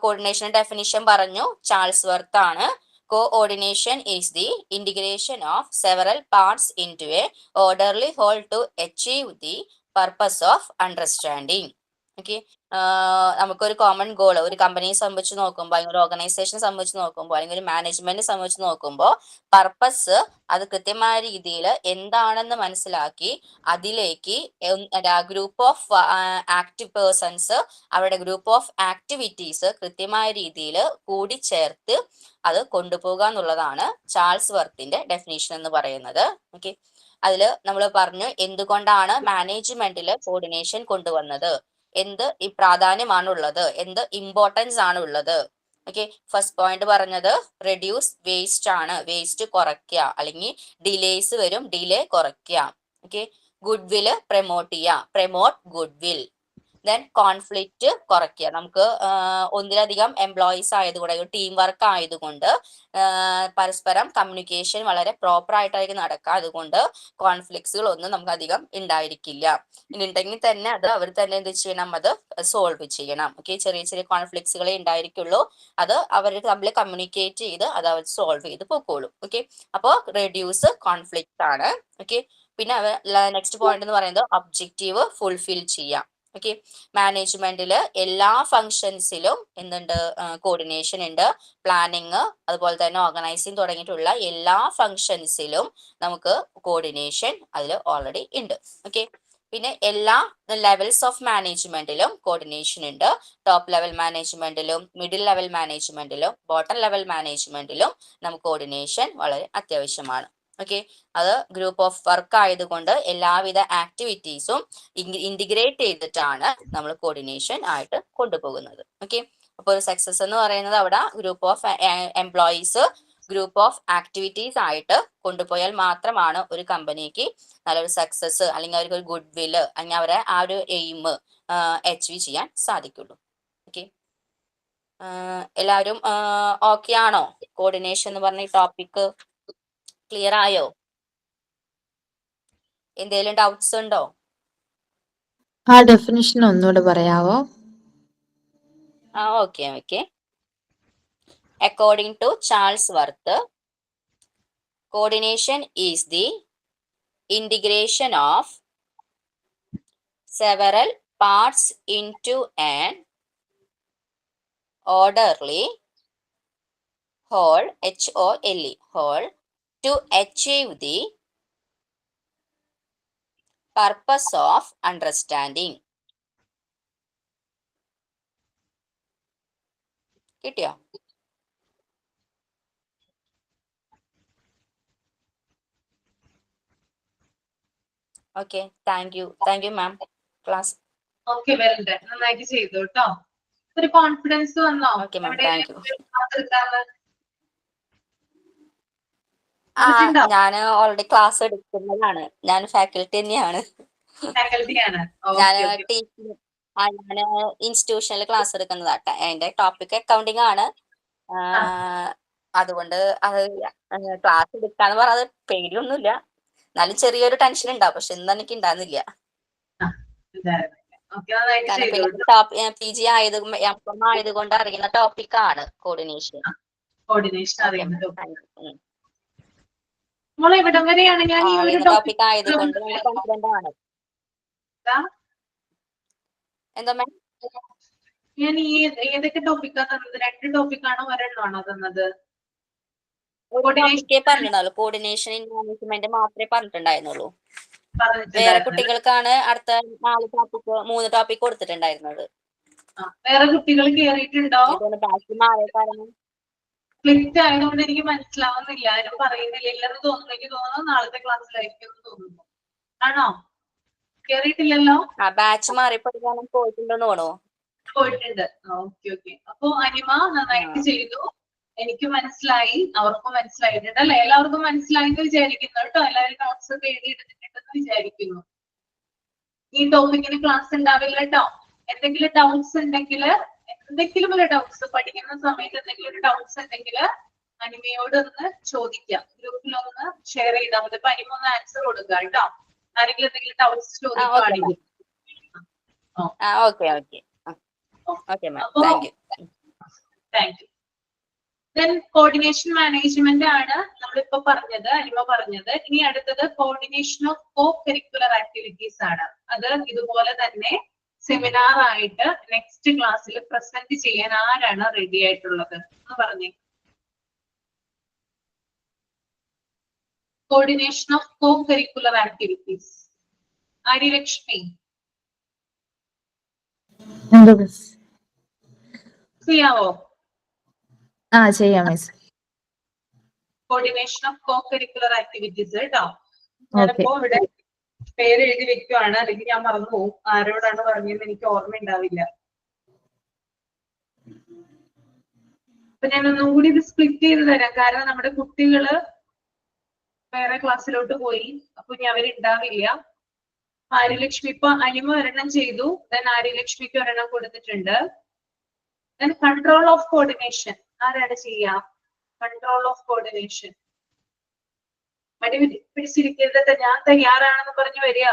S4: കോർഡിനേഷൻ ഡെഫിനിഷൻ പറഞ്ഞു, ചാൾസ് വർത്ത് ആണ്. Coordination is the integration of several parts into a orderly whole to achieve the purpose of understanding. Okay, നമുക്കൊരു കോമൺ ഗോൾ ഒരു കമ്പനിയെ സംബന്ധിച്ച് നോക്കുമ്പോൾ, അല്ലെങ്കിൽ ഒരു ഓർഗനൈസേഷനെ സംബന്ധിച്ച് നോക്കുമ്പോൾ, അല്ലെങ്കിൽ ഒരു മാനേജ്മെന്റിനെ സംബന്ധിച്ച് നോക്കുമ്പോൾ പർപ്പസ് അത് കൃത്യമായ രീതിയിൽ എന്താണെന്ന് മനസ്സിലാക്കി അതിലേക്ക് ഗ്രൂപ്പ് ഓഫ് ആക്റ്റീവ് പേഴ്സൺസ് അവരുടെ ഗ്രൂപ്പ് ഓഫ് ആക്ടിവിറ്റീസ് കൃത്യമായ രീതിയിൽ കൂടിച്ചേർത്ത് അത് കൊണ്ടുപോകുക എന്നുള്ളതാണ് ചാൾസ് വർത്തിന്റെ ഡെഫിനേഷൻ എന്ന് പറയുന്നത്. ഓക്കെ, അതിൽ നമ്മൾ പറഞ്ഞു എന്തുകൊണ്ടാണ് മാനേജ്മെന്റിൽ കോർഡിനേഷൻ കൊണ്ടുവന്നത്, എന്ത് ഈ പ്രാധാന്യമാണുള്ളത്, എന്ത് ഇമ്പോർട്ടൻസ് ആണ് ഉള്ളത്. ഓക്കെ, ഫസ്റ്റ് പോയിന്റ് പറഞ്ഞത് റെഡ്യൂസ് വേസ്റ്റ് ആണ്, വേസ്റ്റ് കുറയ്ക്കുക, അല്ലെങ്കിൽ ഡിലേസ് വരും, ഡിലേ കുറയ്ക്കുക. ഓക്കെ, ഗുഡ് വില് പ്രൊമോട്ട് ചെയ്യുക, promote good will. Then conflict കുറയ്ക്കുക, നമുക്ക് ഒന്നിലധികം എംപ്ലോയീസ് ആയതുകൊണ്ട് ടീം വർക്ക് ആയതുകൊണ്ട് പരസ്പരം കമ്മ്യൂണിക്കേഷൻ വളരെ പ്രോപ്പർ ആയിട്ടായിരിക്കും നടക്കുക. അതുകൊണ്ട് കോൺഫ്ലിക്ട്സുകൾ ഒന്നും നമുക്ക് അധികം ഉണ്ടായിരിക്കില്ല. ഇനി ഉണ്ടെങ്കിൽ തന്നെ അത് അവർ തന്നെ എന്ത് ചെയ്യണം, അത് സോൾവ് ചെയ്യണം. ഓക്കെ, ചെറിയ ചെറിയ കോൺഫ്ലിക്ട്സുകളെ ഉണ്ടായിരിക്കുള്ളൂ, അത് അവർ തമ്മിൽ കമ്മ്യൂണിക്കേറ്റ് ചെയ്ത് അത് അവർ സോൾവ് ചെയ്ത് പോയിക്കോളും. ഓക്കെ, അപ്പോൾ റെഡ്യൂസ് കോൺഫ്ലിക്റ്റ് ആണ്. ഓക്കെ, പിന്നെ നെക്സ്റ്റ് പോയിന്റ് എന്ന് പറയുന്നത് ഒബ്ജക്റ്റീവ് ഫുൾഫിൽ ചെയ്യാം. ഓക്കെ, മാനേജ്മെന്റിൽ എല്ലാ ഫങ്ഷൻസിലും എന്തുണ്ട്, കോർഡിനേഷൻ ഉണ്ട്. പ്ലാനിങ് അതുപോലെ തന്നെ ഓർഗനൈസിങ് തുടങ്ങിയിട്ടുള്ള എല്ലാ ഫങ്ഷൻസിലും നമുക്ക് കോർഡിനേഷൻ അതിൽ ഓൾറെഡി ഉണ്ട്. ഓക്കെ, പിന്നെ എല്ലാ ലെവൽസ് ഓഫ് മാനേജ്മെന്റിലും കോർഡിനേഷൻ ഉണ്ട്. ടോപ്പ് ലെവൽ മാനേജ്മെന്റിലും മിഡിൽ ലെവൽ മാനേജ്മെന്റിലും ബോട്ടം ലെവൽ മാനേജ്മെന്റിലും നമുക്ക് കോർഡിനേഷൻ വളരെ അത്യാവശ്യമാണ്. ഓക്കെ, അത് ഗ്രൂപ്പ് ഓഫ് വർക്ക് ആയതുകൊണ്ട് എല്ലാവിധ ആക്ടിവിറ്റീസും ഇന്റിഗ്രേറ്റ് ചെയ്തിട്ടാണ് നമ്മൾ കോർഡിനേഷൻ ആയിട്ട് കൊണ്ടുപോകുന്നത്. ഓക്കെ, അപ്പോൾ ഒരു സക്സസ് എന്ന് പറയുന്നത് അവിടെ group of employees group of activities ആയിട്ട് കൊണ്ടുപോയാൽ മാത്രമാണ് ഒരു കമ്പനിക്ക് നല്ലൊരു സക്സസ് അല്ലെങ്കിൽ അവർക്ക് ഒരു ഗുഡ് വില് അല്ലെങ്കിൽ അവരെ ആ ഒരു എയിം അച്ചീവ് ചെയ്യാൻ സാധിക്കുള്ളൂ. ഓക്കെ, എല്ലാവരും ഓക്കെ ആണോ? കോർഡിനേഷൻ എന്ന് പറഞ്ഞ ടോപ്പിക് ക്ലിയർ ആയോ? എന്തെങ്കിലും ഡൗട്ട്സ് ഉണ്ടോ?
S7: ആ ഡെഫിനിഷൻ ഒന്നുകൂടെ പറയാവോ?
S4: Okay. According to Charles Worth, coordination is the integration of several parts into an orderly whole, H-O-L-E, whole, to achieve the purpose of understanding. കിട്ടിയോ? Okay, thank you ma'am. Class
S1: okay, well done. നന്നായിട്ട് ചെയ്തു കേട്ടോ. ഒരു കോൺഫിഡൻസ് വന്നോ?
S4: Okay ma'am, thank U. ഞാൻ ഓൾറെഡി ക്ലാസ് എടുക്കുന്നതാണ്. ഞാൻ ഫാക്കൽറ്റി തന്നെയാണ്.
S1: ഫാക്കൽറ്റിയാണ്.
S4: ഞാൻ ടീച്ചിങ് ഞാൻ ഇൻസ്റ്റിറ്റ്യൂഷനിൽ ക്ലാസ് എടുക്കുന്നതാട്ടെ. അതിന്റെ ടോപ്പിക് അക്കൗണ്ടിങ് ആണ്. അതുകൊണ്ട് അത് ക്ലാസ് എടുക്കാന്ന് പറഞ്ഞത് പേടിയൊന്നുമില്ല. എന്നാലും ചെറിയൊരു ടെൻഷൻ ഉണ്ടാവും. പക്ഷെ ഇന്ന് എനിക്ക് ഉണ്ടാകുന്നില്ല. കാരണം പിന്നെ PG ആയതുകൊണ്ട് അറിയുന്ന ടോപ്പിക് ആണ് കോർഡിനേഷൻ.
S1: ഇവിടം വരെയാണ് ഞാൻ ഈ ഒരു
S4: ടോപ്പിക് ആയതുകൊണ്ട് കോൺഫിഡന്റ് ആണ്. എന്താ മാം?
S1: ഞാൻ ഈ ഏതൊക്കെ ടോപ്പിക്കാ തന്നത്? 2 ടോപ്പിക്കാണോ ഒരെണ്ണമാണോ തന്നത്?
S4: പറഞ്ഞിട്ടുണ്ടാവുള്ളൂ. കോർഡിനേഷൻ ഇൻ മാനേജ്മെന്റ് മാത്രമേ പറഞ്ഞിട്ടുണ്ടായിരുന്നുള്ളൂ. വേറെ കുട്ടികൾക്കാണ് അടുത്ത 4 ടോപ്പിക് 3 ടോപ്പിക് കൊടുത്തിട്ടുണ്ടായിരുന്നത്.
S1: വേറെ കുട്ടികൾ കേറിയിട്ടുണ്ടോ?
S4: കാരണം
S1: ക്ലിക്ക് ആയതുകൊണ്ട് എനിക്ക് മനസ്സിലാവുന്നില്ല. ആരും പറയുന്നില്ല. ഇല്ലെന്ന് തോന്നുന്നു. എനിക്ക് തോന്നുന്നു നാളത്തെ ക്ലാസ്സിലായിരിക്കും എന്ന് തോന്നുന്നു. ആണോ? കേറിയിട്ടില്ലല്ലോ?
S4: ബാച്ച് മാറിയപ്പോഴും പോയിട്ടുണ്ടെന്ന് തോന്നുന്നു.
S1: പോയിട്ടുണ്ട്. ഓക്കെ. അപ്പൊ അനിമ നന്നായിട്ട് ചെയ്തു. എനിക്ക് മനസ്സിലായി, അവർക്കും മനസ്സിലായിട്ടുണ്ട് അല്ലെ? എല്ലാവർക്കും മനസ്സിലായി എന്ന് വിചാരിക്കുന്നു കേട്ടോ. എല്ലാവരും നോട്ട്സ് ഒക്കെ എഴുതിയെടുത്തിട്ടുണ്ടെന്ന് വിചാരിക്കുന്നു. ഈ ടോപ്പിക്കിന് ക്ലാസ് ഉണ്ടാവില്ല കേട്ടോ. എന്തെങ്കിലും ഡൗട്ട്സ് ഉണ്ടെങ്കിൽ, എന്തെങ്കിലും ഒരു ഡൗട്ട്സ് പഠിക്കുന്ന സമയത്ത് എന്തെങ്കിലും ഒരു ഡൗട്ട്സ് ഉണ്ടെങ്കിൽ അനിമയോട് ഒന്ന് ചോദിക്കാം. ഗ്രൂപ്പിലൊന്ന് ഷെയർ ചെയ്താൽ മതി. അപ്പൊ അനിമ ഒന്ന് ആൻസർ കൊടുക്കുക കേട്ടോ. ആരെങ്കിലും എന്തെങ്കിലും ഡൗട്ട്സ് ചോദിക്കുകയാണെങ്കിൽ. Thank you. Then coordination management ആണ് നമ്മളിപ്പോ പറഞ്ഞത്, അനിമ പറഞ്ഞത്. ഇനി അടുത്തത് coordination of co curricular activities ആണ്. അത് ഇതുപോലെ തന്നെ സെമിനാർ ആയിട്ട് നെക്സ്റ്റ് ക്ലാസ്സിൽ പ്രസന്റ് ചെയ്യാൻ ആരാണ് റെഡി ആയിട്ടുള്ളത് എന്ന് പറഞ്ഞേ. Coordination of co curricular activities. Aryalakshmi ചെയ്യാവോ?
S7: ചെയ്യാം miss.
S1: Coordination of co curricular activities കേട്ടോ. ഞാനിപ്പോ ഇവിടെ പേര് എഴുതി വെക്കുവാണ്, അല്ലെങ്കിൽ ഞാൻ മറന്നു പോകും. ആരോടാണ് പറഞ്ഞതെന്ന് എനിക്ക് ഓർമ്മയുണ്ടാവില്ല. അപ്പൊ ഞാൻ ഒന്നും കൂടി ഇത് സ്പ്ലിറ്റ് ചെയ്ത് തരാം. കാരണം നമ്മുടെ കുട്ടികള് വേറെ ക്ലാസ്സിലോട്ട് പോയി. അപ്പൊ ഇനി അവരുണ്ടാവില്ല. ആര്യലക്ഷ്മി ഇപ്പൊ അനിമ ഒരെണ്ണം ചെയ്തു. ദെൻ ആര്യലക്ഷ്മിക്ക് ഒരെണ്ണം കൊടുത്തിട്ടുണ്ട്. ദെൻ കൺട്രോൾ ഓഫ് കോർഡിനേഷൻ ആരാണ് ചെയ്യാ? Control of coordination. മടി പിടിച്ചിരിക്കരുത്, ഞാൻ തയ്യാറാണെന്ന് പറഞ്ഞു വരിക.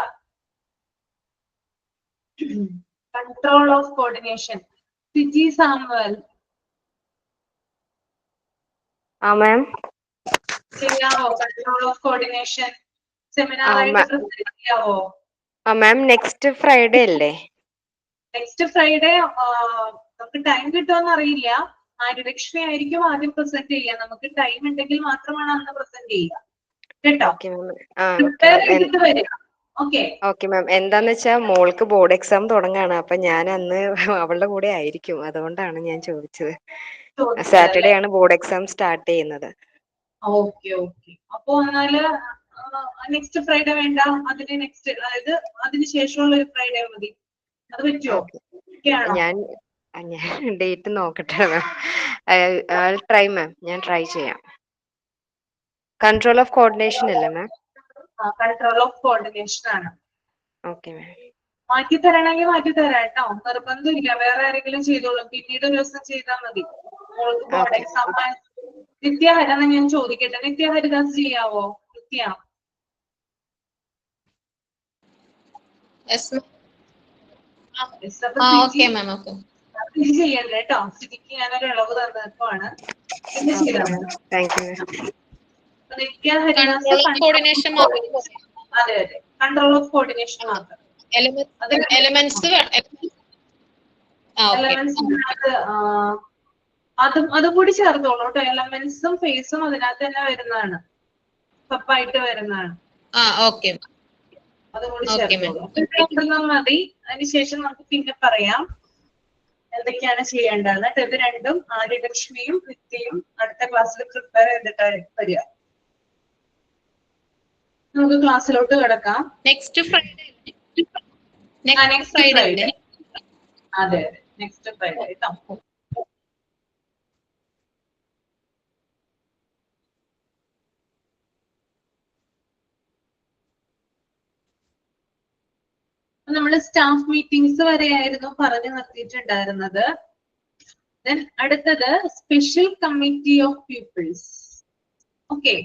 S1: Control of coordination. Siji Samuel ചെയ്യാവോ? കൺട്രോൾ ഓഫ് കോർഡിനേഷൻ സെമിനാർ ആയിട്ട് പ്രസന്റ് ചെയ്യാവോ?
S8: മാം നെക്സ്റ്റ് ഫ്രൈഡേ അല്ലേ?
S1: നെക്സ്റ്റ് ഫ്രൈഡേ നമുക്ക് ടൈം കിട്ടുമെന്ന് അറിയില്ല. ആര്യലക്ഷ്മി ആയിരിക്കും ആദ്യം പ്രസന്റ് ചെയ്യുക. നമുക്ക് ടൈം ഉണ്ടെങ്കിൽ മാത്രമാണ് അന്ന് പ്രസന്റ് ചെയ്യുക കേട്ടോ. പ്രിപ്പയർ ചെയ്തിട്ട് വരിക.
S8: Okay ma'am. എന്താന്ന് വെച്ചാ മോൾക്ക് ബോർഡ് എക്സാം തുടങ്ങാണ്. അപ്പൊ ഞാൻ അന്ന് അവളുടെ കൂടെ ആയിരിക്കും. അതുകൊണ്ടാണ് ഞാൻ ചോദിച്ചത്. സാറ്റർഡേ ആണ് ബോർഡ് എക്സാം സ്റ്റാർട്ട് ചെയ്യുന്നത്.
S1: ഓക്കെ. അപ്പൊ എന്നാല് നെക്സ്റ്റ് ഫ്രൈഡേ വേണ്ട, അതിന് നെക്സ്റ്റ്, അതായത് അതിന് ശേഷമുള്ള ഒരു ഫ്രൈഡേ മതി. അത് പറ്റുമോ?
S8: ഞാൻ ഡേറ്റ് നോക്കട്ടെ മാം. ട്രൈ മാം, ഞാൻ ട്രൈ ചെയ്യാം. കൺട്രോൾ ഓഫ് കോർഡിനേഷൻ അല്ലേ മാം?
S1: കൺട്രോൾ ഓഫ് കോർഡിനേഷൻ ആണ്.
S8: Okay ma'am.
S1: മാറ്റി തരണമെങ്കിൽ മാറ്റി തരാം കേട്ടോ, നിർബന്ധമില്ല. വേറെ ആരെങ്കിലും ചെയ്തോളും, പിന്നീട് ഒരു ദിവസം ചെയ്താൽ മതി. മോൾക്ക് ബോർഡ് എക്സാം. നിത്യഹരിത ഞാൻ ചോദിക്കട്ടെ, നിത്യഹരിദാസ് ചെയ്യാവോ? നിത്യ
S6: ഓക്കെ മാം. ഓക്കെ
S1: ഇത് ചെയ്യണ്ട കേട്ടോ, സ്ഥിതിക്ക് ഞാനൊരു ഇളവ് തന്നേക്കുവാണ്. പിന്നെ ചെയ്താൽ നിത്യഹരിദാസ്
S6: കോർഡിനേഷൻ
S1: അതെ അതെ, കൺട്രോൾ ഓഫ് കോർഡിനേഷൻ മാത്രം.
S6: എലമെന്റ്സ്
S1: അതും കൂടി ചേർത്തോളൂ കേട്ടോ. എലമെന്റ്സും ഫേസും അതിനകത്ത് തന്നെ വരുന്നതാണ്, സപ്പായിട്ട് വരുന്നതാണ്.
S6: ഓക്കെ.
S1: അതും കൂടി ചേർത്തോളൂ മതി. അതിനുശേഷം നമുക്ക് പിന്നെ പറയാം എന്തൊക്കെയാണ് ചെയ്യേണ്ടത്. ഇത് രണ്ടും ആര്യലക്ഷ്മിയും നിത്യയും അടുത്ത ക്ലാസ്സിൽ പ്രിപ്പയർ ചെയ്തിട്ട് വരിക. നമുക്ക് ക്ലാസ്സിലോട്ട് കിടക്കാം.
S6: Next Friday.
S1: അതെ അതെ, നെക്സ്റ്റ് ഫ്രൈഡേ കേട്ടോ. നമ്മൾ സ്റ്റാഫ് മീറ്റിംഗ്സ് വരെയായിരുന്നു പറഞ്ഞു നിർത്തിയിട്ടുണ്ടായിരുന്നത്. അടുത്തത് special committee of peoples. Okay,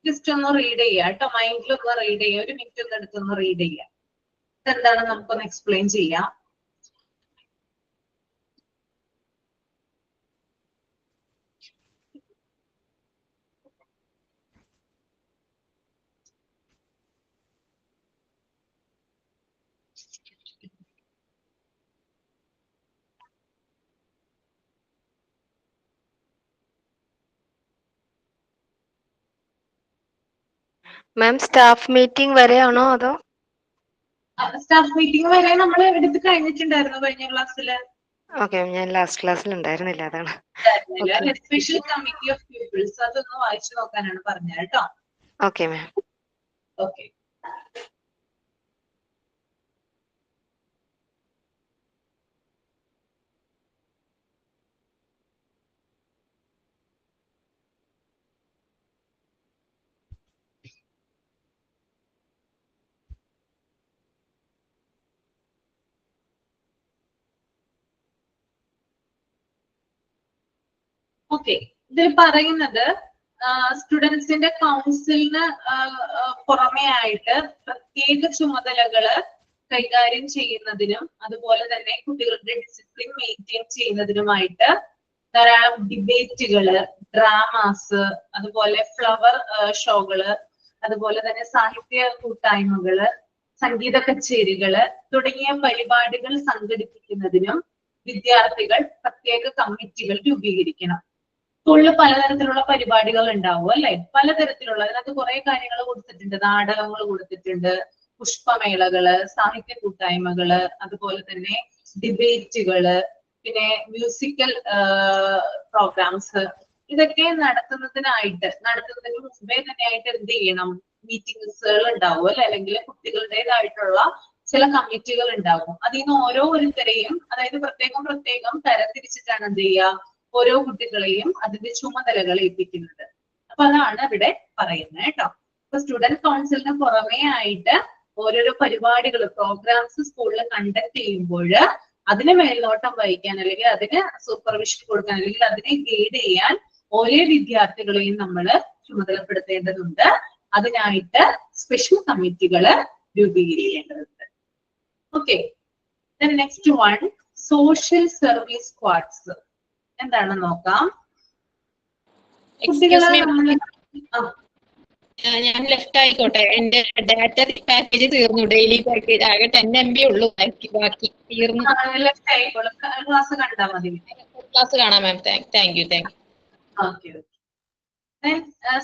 S1: just ഒന്ന് റീഡ് ചെയ്യാം കേട്ടോ, മൈൻഡിലൊന്ന് റീഡ് ചെയ്യാം. ഒരു മിനിറ്റ് ഒന്ന് എടുത്തൊന്ന് റീഡ് ചെയ്യാം. ഇതെന്താണെന്ന് നമുക്കൊന്ന് എക്സ്പ്ലെയിൻ ചെയ്യാം.
S8: മാം സ്റ്റാഫ് മീറ്റിംഗ് വരെയാണോ അതോ?
S1: സ്റ്റാഫ് മീറ്റിംഗ് വരെ നമ്മൾ എടുത്ത് കഴിഞ്ഞിട്ടുണ്ടായിരുന്നു കഴിഞ്ഞ ക്ലാസ്സില്.
S8: ഓക്കെ, ഞാൻ ലാസ്റ്റ് ക്ലാസ്സിൽ ഉണ്ടായിരുന്നില്ല, അതാണ്.
S1: സ്പെഷ്യൽ കമ്മിറ്റി ഓഫ് പീപ്പിൾസ് അതൊന്ന് വായിച്ചു നോക്കാനാണ് പറഞ്ഞത് കേട്ടോ.
S8: Okay ma'am.
S1: ഓക്കെ. ഓക്കെ, ഇതിൽ പറയുന്നത് സ്റ്റുഡൻസിന്റെ കൗൺസിലിന് പുറമെ ആയിട്ട് പ്രത്യേക ചുമതലകള് കൈകാര്യം ചെയ്യുന്നതിനും അതുപോലെ തന്നെ കുട്ടികളുടെ ഡിസിപ്ലിൻ മെയിൻറ്റെയിൻ ചെയ്യുന്നതിനുമായിട്ട് ധാരാളം ഡിബേറ്റുകള്, ഡ്രാമാസ്, അതുപോലെ ഫ്ലവർ ഷോകള്, അതുപോലെ തന്നെ സാഹിത്യ കൂട്ടായ്മകള്, സംഗീത കച്ചേരികള് തുടങ്ങിയ പരിപാടികൾ സംഘടിപ്പിക്കുന്നതിനും വിദ്യാർത്ഥികൾ പ്രത്യേക കമ്മിറ്റികൾ രൂപീകരിക്കണം. സ്കൂളിൽ പലതരത്തിലുള്ള പരിപാടികൾ ഉണ്ടാവും അല്ലെ, പലതരത്തിലുള്ള. അതിനകത്ത് കുറെ കാര്യങ്ങൾ കൊടുത്തിട്ടുണ്ട്, നാടകങ്ങൾ കൊടുത്തിട്ടുണ്ട്, പുഷ്പമേളകള്, സാഹിത്യ കൂട്ടായ്മകള്, അതുപോലെ തന്നെ ഡിബേറ്റുകള്, പിന്നെ മ്യൂസിക്കൽ പ്രോഗ്രാംസ്. ഇതൊക്കെ നടത്തുന്നതിന് മുമ്പേ തന്നെയായിട്ട് എന്ത് ചെയ്യണം, മീറ്റിംഗ്സുകൾ ഉണ്ടാവും അല്ലെ, അല്ലെങ്കിൽ കുട്ടികളുടേതായിട്ടുള്ള ചില കമ്മിറ്റികൾ ഉണ്ടാവും. അതിൽ നിന്ന് ഓരോരുത്തരെയും, അതായത് പ്രത്യേകം തരംതിരിച്ചിട്ടാണ് എന്ത് ചെയ്യുക, ഓരോ കുട്ടികളെയും അതിന്റെ ചുമതലകൾ ഏൽപ്പിക്കുന്നത്. അപ്പൊ അതാണ് ഇവിടെ പറയുന്നത് കേട്ടോ. ഇപ്പൊ സ്റ്റുഡന്റ് കൗൺസിലിന് പുറമേ ആയിട്ട് ഓരോരോ പരിപാടികൾ, പ്രോഗ്രാംസ് സ്കൂളിൽ കണ്ടക്ട് ചെയ്യുമ്പോൾ അതിന് മേൽനോട്ടം വഹിക്കാൻ, അല്ലെങ്കിൽ അതിന് സൂപ്പർവിഷൻ കൊടുക്കാൻ, അല്ലെങ്കിൽ അതിനെ ഗൈഡ് ചെയ്യാൻ ഓരോ വിദ്യാർത്ഥികളെയും നമ്മൾ ചുമതലപ്പെടുത്തേണ്ടതുണ്ട്. അതിനായിട്ട് സ്പെഷ്യൽ കമ്മിറ്റികൾ രൂപീകരിക്കേണ്ടതുണ്ട്. Okay, next one, social service squads എന്താണെന്ന് നോക്കാം.
S6: ഞാൻ ലെഫ്റ്റ് ആയിക്കോട്ടെ, എന്റെ ഡാറ്റ പാക്കേജ് തീർന്നു. ഡെയിലി പാക്കേജ് ആകെ 10 MB ഉള്ളൂ, ബാക്കി തീർന്നു.
S1: ലെഫ്റ്റ് ആയിക്കോളും, ക്ലാസ് കണ്ടാൽ മതി.
S6: ക്ലാസ് കാണാം ma'am. Thank you.
S1: Okay.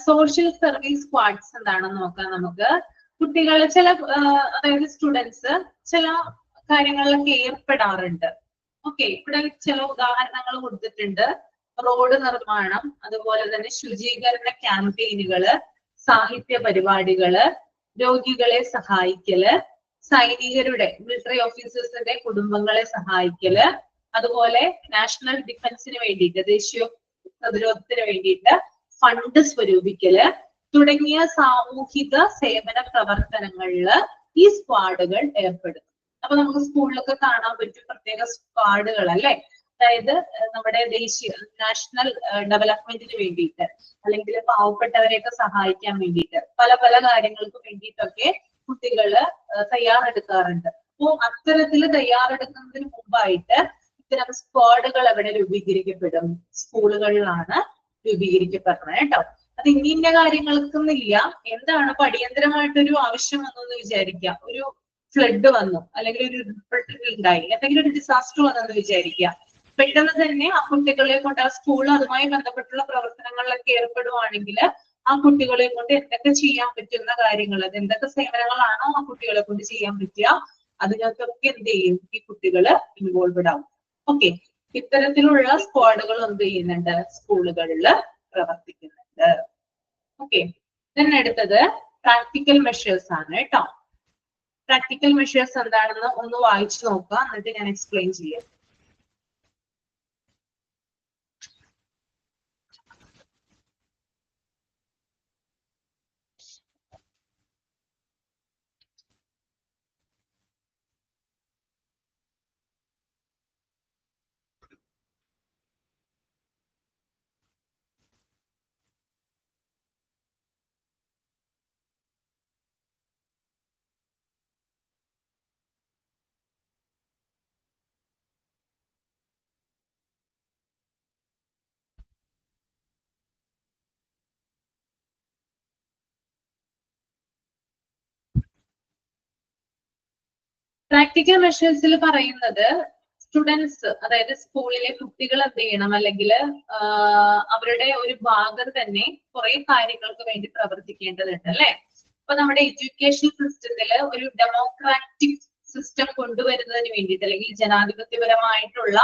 S1: Social service squads എന്താണെന്ന് നോക്കാം നമുക്ക്. കുട്ടികൾ ചില, അതായത് സ്റ്റുഡൻസ് ചില കാര്യങ്ങളിലൊക്കെ ഏർപ്പെടാറുണ്ട്. ഓക്കെ, ഇവിടെ ചില ഉദാഹരണങ്ങൾ കൊടുത്തിട്ടുണ്ട്. റോഡ് നിർമ്മാണം, അതുപോലെ തന്നെ ശുചീകരണ ക്യാമ്പയിനുകള്, സാഹിത്യ പരിപാടികള്, രോഗികളെ സഹായിക്കല്, സൈനികരുടെ, മിലിറ്ററി ഓഫീസേഴ്സിന്റെ കുടുംബങ്ങളെ സഹായിക്കല്, അതുപോലെ നാഷണൽ ഡിഫൻസിന് വേണ്ടിയിട്ട്, ദേശീയ പ്രതിരോധത്തിന് വേണ്ടിയിട്ട് ഫണ്ട് സ്വരൂപിക്കല് തുടങ്ങിയ സാമൂഹിക സേവന പ്രവർത്തനങ്ങളില് ഈ സ്ക്വാഡുകൾ ഏർപ്പെടും. അപ്പൊ നമുക്ക് സ്കൂളിലൊക്കെ കാണാൻ പറ്റും പ്രത്യേക സ്ക്വാഡുകൾ അല്ലെ, അതായത് നമ്മുടെ ദേശീയ നാഷണൽ ഡെവലപ്മെന്റിന് വേണ്ടിയിട്ട് അല്ലെങ്കിൽ പാവപ്പെട്ടവരെയൊക്കെ സഹായിക്കാൻ വേണ്ടിയിട്ട് പല പല കാര്യങ്ങൾക്ക് വേണ്ടിയിട്ടൊക്കെ കുട്ടികള് തയ്യാറെടുക്കാറുണ്ട്. അപ്പോൾ അത്തരത്തിൽ തയ്യാറെടുക്കുന്നതിന് മുമ്പായിട്ട് ഇത്തരം സ്ക്വാഡുകൾ എവിടെ രൂപീകരിക്കപ്പെടും? സ്കൂളുകളിലാണ് രൂപീകരിക്കപ്പെടുന്നത് കേട്ടോ. അത് ഇന്ന കാര്യങ്ങൾക്കൊന്നില്ല, എന്താണ് ഇപ്പൊ അടിയന്തരമായിട്ടൊരു ആവശ്യം വന്നെന്ന് വിചാരിക്കാം, ഒരു ഫ്ലഡ് വന്നു അല്ലെങ്കിൽ ഒരു ഉണ്ടായി, എന്തെങ്കിലും ഒരു ഡിസാസ്റ്റർ വന്നെന്ന് വിചാരിക്കുക. പെട്ടെന്ന് തന്നെ ആ കുട്ടികളെ കൊണ്ട് ആ സ്കൂൾ അതുമായി ബന്ധപ്പെട്ടുള്ള പ്രവർത്തനങ്ങളിലൊക്കെ ഏർപ്പെടുവാണെങ്കിൽ ആ കുട്ടികളെ കൊണ്ട് എന്തൊക്കെ ചെയ്യാൻ പറ്റുന്ന കാര്യങ്ങൾ, അത് എന്തൊക്കെ സേവനങ്ങളാണോ ആ കുട്ടികളെ കൊണ്ട് ചെയ്യാൻ പറ്റുക, അതിനകത്തൊക്കെ എന്ത് ചെയ്യും, ഈ കുട്ടികള് ഇൻവോൾവഡ് ആവും. ഓക്കെ, ഇത്തരത്തിലുള്ള സ്ക്വാഡുകൾ എന്ത് ചെയ്യുന്നുണ്ട്? സ്കൂളുകളിൽ പ്രവർത്തിക്കുന്നുണ്ട്. ഓക്കെ, then അടുത്തത് പ്രാക്ടിക്കൽ മെഷേഴ്സ് ആണ് കേട്ടോ. പ്രാക്ടിക്കൽ മെഷേഴ്സ് എന്താണെന്ന് ഒന്ന് വായിച്ചു നോക്കുക, എന്നിട്ട് ഞാൻ എക്സ്പ്ലെയിൻ ചെയ്യാം. പ്രാക്ടിക്കൽ മെഷേഴ്സിൽ പറയുന്നത് സ്റ്റുഡൻസ്, അതായത് സ്കൂളിലെ കുട്ടികൾ എന്ത് ചെയ്യണം, അല്ലെങ്കിൽ അവരുടെ ഒരു ഭാഗം തന്നെ കുറെ കാര്യങ്ങൾക്ക് വേണ്ടി പ്രവർത്തിക്കേണ്ടതുണ്ട് അല്ലെ. അപ്പൊ നമ്മുടെ എഡ്യൂക്കേഷൻ സിസ്റ്റത്തിൽ ഒരു ഡെമോക്രാറ്റിക് സിസ്റ്റം കൊണ്ടുവരുന്നതിന് വേണ്ടിയിട്ട്, അല്ലെങ്കിൽ ജനാധിപത്യപരമായിട്ടുള്ള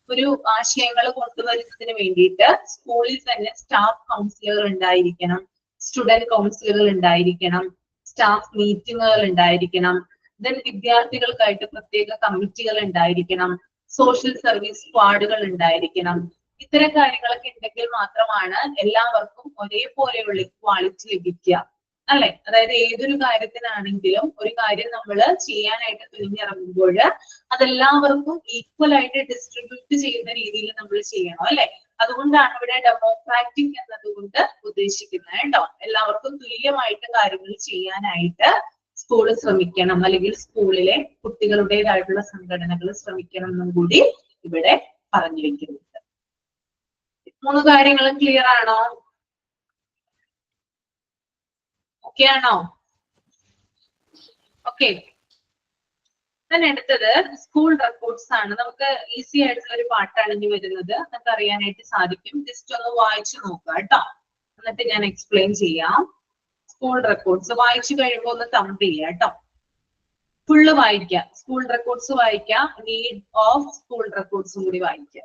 S1: ഒരു ആശയങ്ങൾ കൊണ്ടുവരുന്നതിന് വേണ്ടിയിട്ട് സ്കൂളിൽ തന്നെ സ്റ്റാഫ് കൗൺസിലർ ഉണ്ടായിരിക്കണം, സ്റ്റുഡന്റ് കൗൺസിലറുകൾ ഉണ്ടായിരിക്കണം, സ്റ്റാഫ് മീറ്റിങ്ങുകൾ ഉണ്ടായിരിക്കണം, ദെൻ വിദ്യാർത്ഥികൾക്കായിട്ട് പ്രത്യേക കമ്മിറ്റികൾ ഉണ്ടായിരിക്കണം, സോഷ്യൽ സർവീസ് സ്ക്വാഡുകൾ ഉണ്ടായിരിക്കണം. ഇത്തരം കാര്യങ്ങളൊക്കെ ഉണ്ടെങ്കിൽ മാത്രമാണ് എല്ലാവർക്കും ഒരേപോലെയുള്ള ഇക്വാളിറ്റി ലഭിക്കുക അല്ലെ. അതായത് ഏതൊരു കാര്യത്തിനാണെങ്കിലും ഒരു കാര്യം നമ്മൾ ചെയ്യാനായിട്ട് തുനിഞ്ഞിറങ്ങുമ്പോൾ അതെല്ലാവർക്കും ഈക്വൽ ആയിട്ട് ഡിസ്ട്രിബ്യൂട്ട് ചെയ്യുന്ന രീതിയിൽ നമ്മൾ ചെയ്യണം അല്ലെ. അതുകൊണ്ടാണ് ഇവിടെ ഡെമോക്രാറ്റിക് എന്നതുകൊണ്ട് ഉദ്ദേശിക്കുന്നത് കേട്ടോ. എല്ലാവർക്കും തുല്യമായിട്ട് കാര്യങ്ങൾ ചെയ്യാനായിട്ട് സ്കൂൾ ശ്രമിക്കണം, അല്ലെങ്കിൽ സ്കൂളിലെ കുട്ടികളുടേതായിട്ടുള്ള സംഘടനകൾ ശ്രമിക്കണം എന്നും കൂടി ഇവിടെ പറഞ്ഞു വെക്കുന്നുണ്ട്. 3 കാര്യങ്ങളും ക്ലിയർ ആണോ? ഓക്കെ ആണോ? ഓക്കെ, അടുത്തത് സ്കൂൾ റെക്കോർഡ്സ് ആണ്. നമുക്ക് ഈസി ആയിട്ടുള്ള ഒരു പാട്ടാണ് ഇനി വരുന്നത്, നമുക്ക് അറിയാനായിട്ട് സാധിക്കും. ജസ്റ്റ് ഒന്ന് വായിച്ചു നോക്കുക കേട്ടോ, എന്നിട്ട് ഞാൻ എക്സ്പ്ലെയിൻ ചെയ്യാം. സ്കൂൾ റെക്കോർഡ്സ് വായിച്ചു കഴിയുമ്പോൾ ഒന്ന് തമ്പ് ചെയ്യുക കേട്ടോ. ഫുള്ള് വായിക്കുക, സ്കൂൾ റെക്കോർഡ്സ് വായിക്കുക, നീഡ് ഓഫ് സ്കൂൾ റെക്കോർഡ്സും കൂടി വായിക്കുക.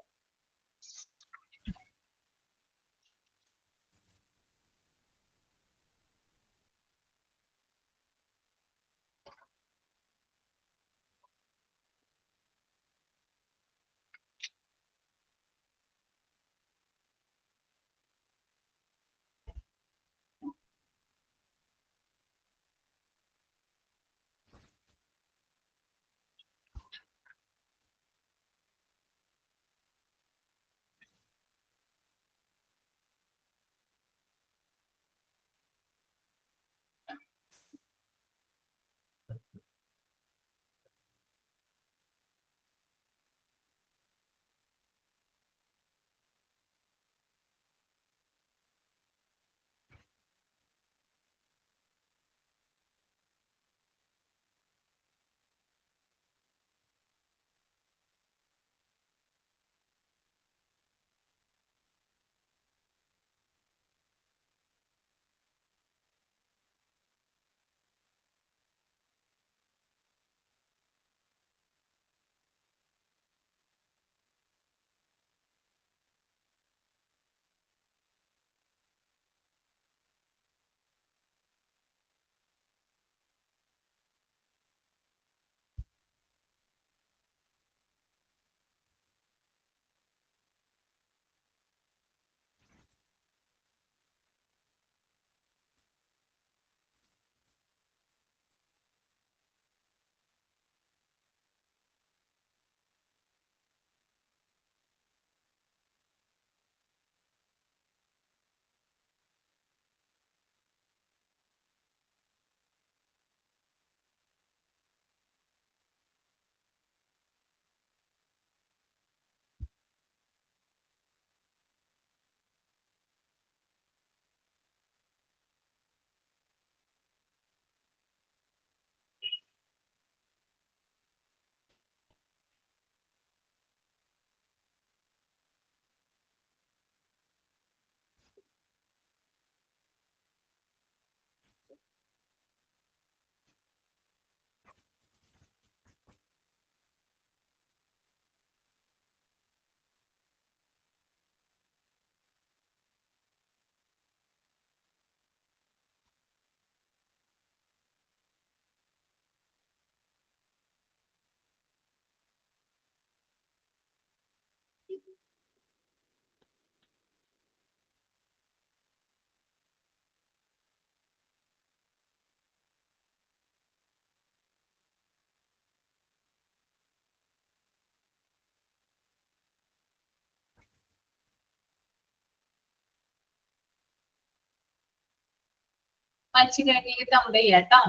S1: വായിച്ചു കഴിഞ്ഞിട്ട് തമ്പ് ചെയ്യാട്ടോ.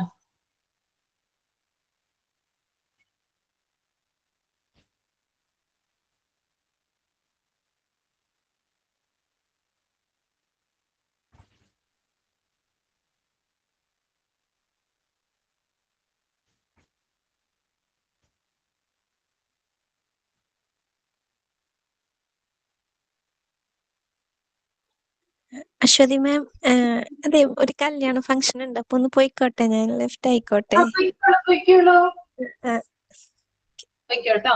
S9: അശ്വതി മാം, അതെ ഒരു കല്യാണ ഫംഗ്ഷൻ ഉണ്ട്, അപ്പൊ ഒന്ന് പോയിക്കോട്ടെ, ഞാൻ ലെഫ്റ്റ് ആയിക്കോട്ടെ.
S1: പൊയ്ക്കോളൂ പൊയ്ക്കോട്ടോ.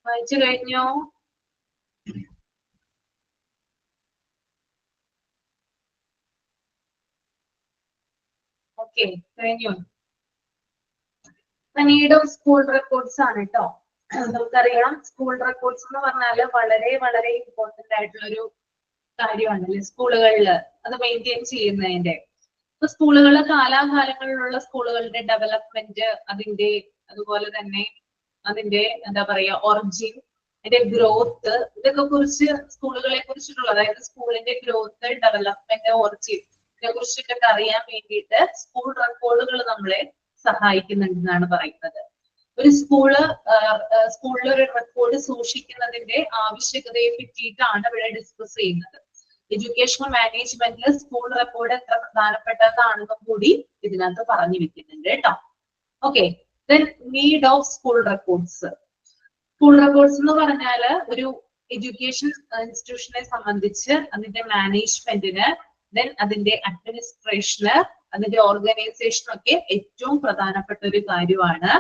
S1: വായിച്ചു കഴിഞ്ഞോ? ഓക്കെ, കഴിഞ്ഞു. നീഡ് ഓഫ് സ്കൂൾ റെക്കോർഡ്സ് ആണ് കേട്ടോ. നമുക്കറിയാം സ്കൂൾ റെക്കോർഡ്സ് എന്ന് പറഞ്ഞാൽ വളരെ വളരെ ഇമ്പോർട്ടന്റ് ആയിട്ടുള്ള ഒരു കാര്യമാണല്ലേ സ്കൂളുകളിൽ അത് മെയിൻറ്റെയിൻ ചെയ്യുന്നതിന്റെ. ഇപ്പൊ സ്കൂളുകളിൽ കാലാകാലങ്ങളിലുള്ള സ്കൂളുകളുടെ ഡെവലപ്മെന്റ്, അതുപോലെ തന്നെ അതിന്റെ എന്താ പറയാ ഒറിജിൻ, അതിന്റെ ഗ്രോത്ത്, ഇതൊക്കെ കുറിച്ച് സ്കൂളുകളെ കുറിച്ചിട്ടുള്ള, അതായത് സ്കൂളിന്റെ ഗ്രോത്ത്, ഡെവലപ്മെന്റ്, ഒറിജിൻ, ഇതിനെ കുറിച്ചിട്ടൊക്കെ അറിയാൻ വേണ്ടിയിട്ട് സ്കൂൾ റെക്കോർഡുകൾ നമ്മളെ സഹായിക്കുന്നുണ്ടെന്നാണ് പറയുന്നത്. ഒരു സ്കൂളിൽ ഒരു റെക്കോർഡ് സൂക്ഷിക്കുന്നതിന്റെ ആവശ്യകതയെ പറ്റിയിട്ടാണ് ഇവിടെ ഡിസ്കസ് ചെയ്യുന്നത്. എഡ്യൂക്കേഷണൽ മാനേജ്മെന്റിൽ സ്കൂൾ റെക്കോർഡ് എത്ര പ്രധാനപ്പെട്ടതാണെന്നും കൂടി ഇതിനകത്ത് പറഞ്ഞു വെക്കുന്നുണ്ട് കേട്ടോ. Okay, then need of school records. School records എന്ന് പറഞ്ഞാല് ഒരു എഡ്യൂക്കേഷൻ ഇൻസ്റ്റിറ്റ്യൂഷനെ സംബന്ധിച്ച് അതിന്റെ മാനേജ്മെന്റിന്, ദെൻ അതിന്റെ അഡ്മിനിസ്ട്രേഷന്, അതിന്റെ ഓർഗനൈസേഷനൊക്കെ ഏറ്റവും പ്രധാനപ്പെട്ട ഒരു കാര്യമാണ്.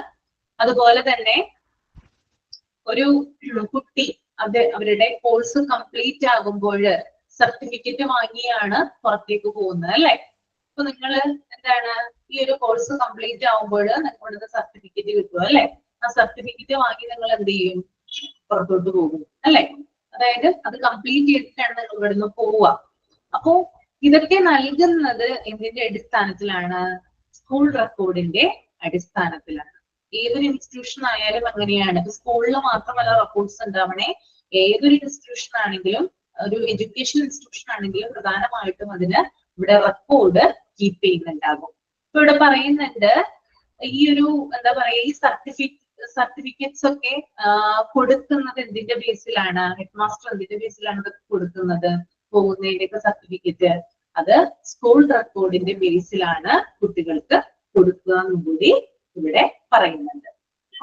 S1: അതുപോലെ തന്നെ ഒരു കുട്ടി അവരുടെ കോഴ്സ് കംപ്ലീറ്റ് ആകുമ്പോൾ സർട്ടിഫിക്കറ്റ് വാങ്ങിയാണ് പുറത്തേക്ക് പോകുന്നത് അല്ലെ. അപ്പൊ നിങ്ങൾ എന്താണ് ഈ ഒരു കോഴ്സ് കംപ്ലീറ്റ് ആകുമ്പോൾ നിങ്ങളുടെ സർട്ടിഫിക്കറ്റ് കിട്ടും അല്ലെ. ആ സർട്ടിഫിക്കറ്റ് വാങ്ങി നിങ്ങൾ എന്ത് ചെയ്യും? പുറത്തോട്ട് പോകും അല്ലെ. അതായത് അത് കംപ്ലീറ്റ് ചെയ്തിട്ടാണ് നിങ്ങൾ ഇവിടുന്ന് പോവുക. അപ്പോ ഇതൊക്കെ നൽകുന്നത് എന്തിന്റെ അടിസ്ഥാനത്തിലാണ്? സ്കൂൾ റെക്കോർഡിന്റെ അടിസ്ഥാനത്തിലാണ്. ഏതൊരു ഇൻസ്റ്റിറ്റ്യൂഷൻ ആയാലും അങ്ങനെയാണ്. സ്കൂളിൽ മാത്രമല്ല റെക്കോർഡ്സ് ഉണ്ടാവണേ, ഏതൊരു ഇൻസ്റ്റിറ്റ്യൂഷൻ ആണെങ്കിലും, ഒരു എഡ്യൂക്കേഷൻ ഇൻസ്റ്റിറ്റ്യൂഷൻ ആണെങ്കിലും പ്രധാനമായിട്ടും അതിന് ഇവിടെ റെക്കോർഡ് കീപ്പ് ചെയ്യുന്നുണ്ടാകും. ഇപ്പൊ ഇവിടെ പറയുന്നുണ്ട് ഈ ഒരു എന്താ പറയാ, ഈ സർട്ടിഫിക്കറ്റ്സ് ഒക്കെ കൊടുക്കുന്നത് എന്തിന്റെ ബേസിലാണ്? ഹെഡ് മാസ്റ്റർ എന്തിന്റെ ബേസിലാണ് ഇതൊക്കെ കൊടുക്കുന്നത്? പോകുന്നതിന്റെയൊക്കെ സർട്ടിഫിക്കറ്റ് അത് സ്കൂൾ റെക്കോർഡിന്റെ ബേസിലാണ് കുട്ടികൾക്ക് കൊടുക്കുക എന്നും കൂടി ഇവിടെ പറയുന്നുണ്ട്.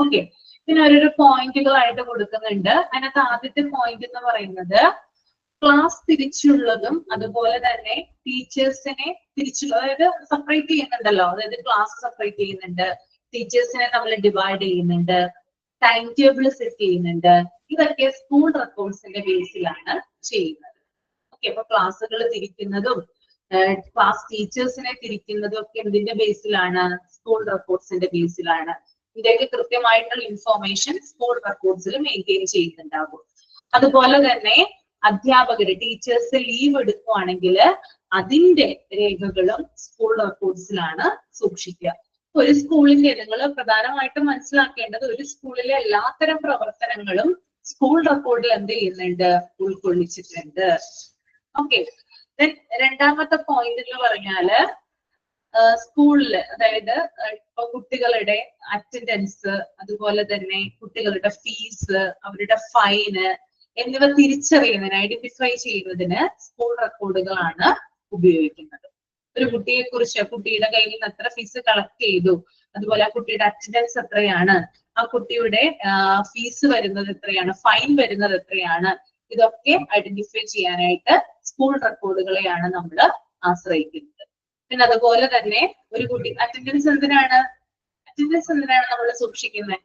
S1: ഓക്കെ, പിന്നെ ഓരോരോ പോയിന്റുകളായിട്ട് കൊടുക്കുന്നുണ്ട്. അതിനകത്ത് ആദ്യത്തെ പോയിന്റ് എന്ന് പറയുന്നത് ക്ലാസ് തിരിച്ചുള്ളതും അതുപോലെ തന്നെ ടീച്ചേഴ്സിനെ തിരിച്ചുള്ള, അതായത് സെപ്പറേറ്റ് ചെയ്യുന്നുണ്ടല്ലോ, അതായത് ക്ലാസ് സെപ്പറേറ്റ് ചെയ്യുന്നുണ്ട്, ടീച്ചേഴ്സിനെ നമ്മൾ ഡിവൈഡ് ചെയ്യുന്നുണ്ട്, ടൈം ടേബിൾ സെറ്റ് ചെയ്യുന്നുണ്ട്. ഇതൊക്കെ സ്കൂൾ റെക്കോർഡ്സിന്റെ ബേസിലാണ് ചെയ്യുന്നത്. ഓക്കെ, അപ്പൊ ക്ലാസ്സുകൾ തിരിക്കുന്നതും ക്ലാസ് ടീച്ചേഴ്സിനെ തിരിക്കുന്നതും ഒക്കെ എന്തിന്റെ ബേസിലാണ്? സ്കൂൾ റെക്കോർഡ്സിന്റെ ബേസിലാണ്. ഇതിന്റെയൊക്കെ കൃത്യമായിട്ടുള്ള ഇൻഫോർമേഷൻ സ്കൂൾ റെക്കോർഡ്സിൽ മെയിൻറ്റെയിൻ ചെയ്യുന്നുണ്ടാകും. അതുപോലെ തന്നെ അധ്യാപകര്, ടീച്ചേഴ്സ് ലീവ് എടുക്കുവാണെങ്കിൽ അതിന്റെ രേഖകളും സ്കൂൾ റെക്കോർഡ്സിലാണ് സൂക്ഷിക്കുക. ഒരു സ്കൂളിന്റെ, നിങ്ങൾ പ്രധാനമായിട്ടും മനസ്സിലാക്കേണ്ടത്, ഒരു സ്കൂളിലെ എല്ലാത്തരം പ്രവർത്തനങ്ങളും സ്കൂൾ റെക്കോർഡിൽ എന്ത് ചെയ്യുന്നുണ്ട്? ഉൾക്കൊള്ളിച്ചിട്ടുണ്ട്. ഓക്കെ, രണ്ടാമത്തെ പോയിന്റ് എന്ന് പറഞ്ഞാല് സ്കൂളില്, അതായത് ഇപ്പൊ കുട്ടികളുടെ അറ്റൻഡൻസ്, അതുപോലെ തന്നെ കുട്ടികളുടെ ഫീസ്, അവരുടെ ഫൈന് എന്നിവ തിരിച്ചറിയുന്നതിന്, ഐഡന്റിഫൈ ചെയ്യുന്നതിന് സ്കൂൾ റെക്കോർഡുകളാണ് ഉപയോഗിക്കുന്നത്. ഒരു കുട്ടിയെ കുറിച്ച്, കുട്ടിയുടെ കയ്യിൽ നിന്ന് എത്ര ഫീസ് കളക്ട് ചെയ്തു, അതുപോലെ ആ കുട്ടിയുടെ അറ്റൻഡൻസ് എത്രയാണ്, ആ കുട്ടിയുടെ ഫീസ് വരുന്നത് എത്രയാണ്, ഫൈൻ വരുന്നത് എത്രയാണ്, ഇതൊക്കെ ഐഡന്റിഫൈ ചെയ്യാനായിട്ട് സ്കൂൾ റെക്കോർഡുകളെയാണ് നമ്മൾ ആശ്രയിക്കുന്നത്. പിന്നെ അതുപോലെ തന്നെ ഒരു കുട്ടി അറ്റൻഡൻസ് എന്തിനാണ് നമ്മൾ സൂക്ഷിക്കുന്നത്?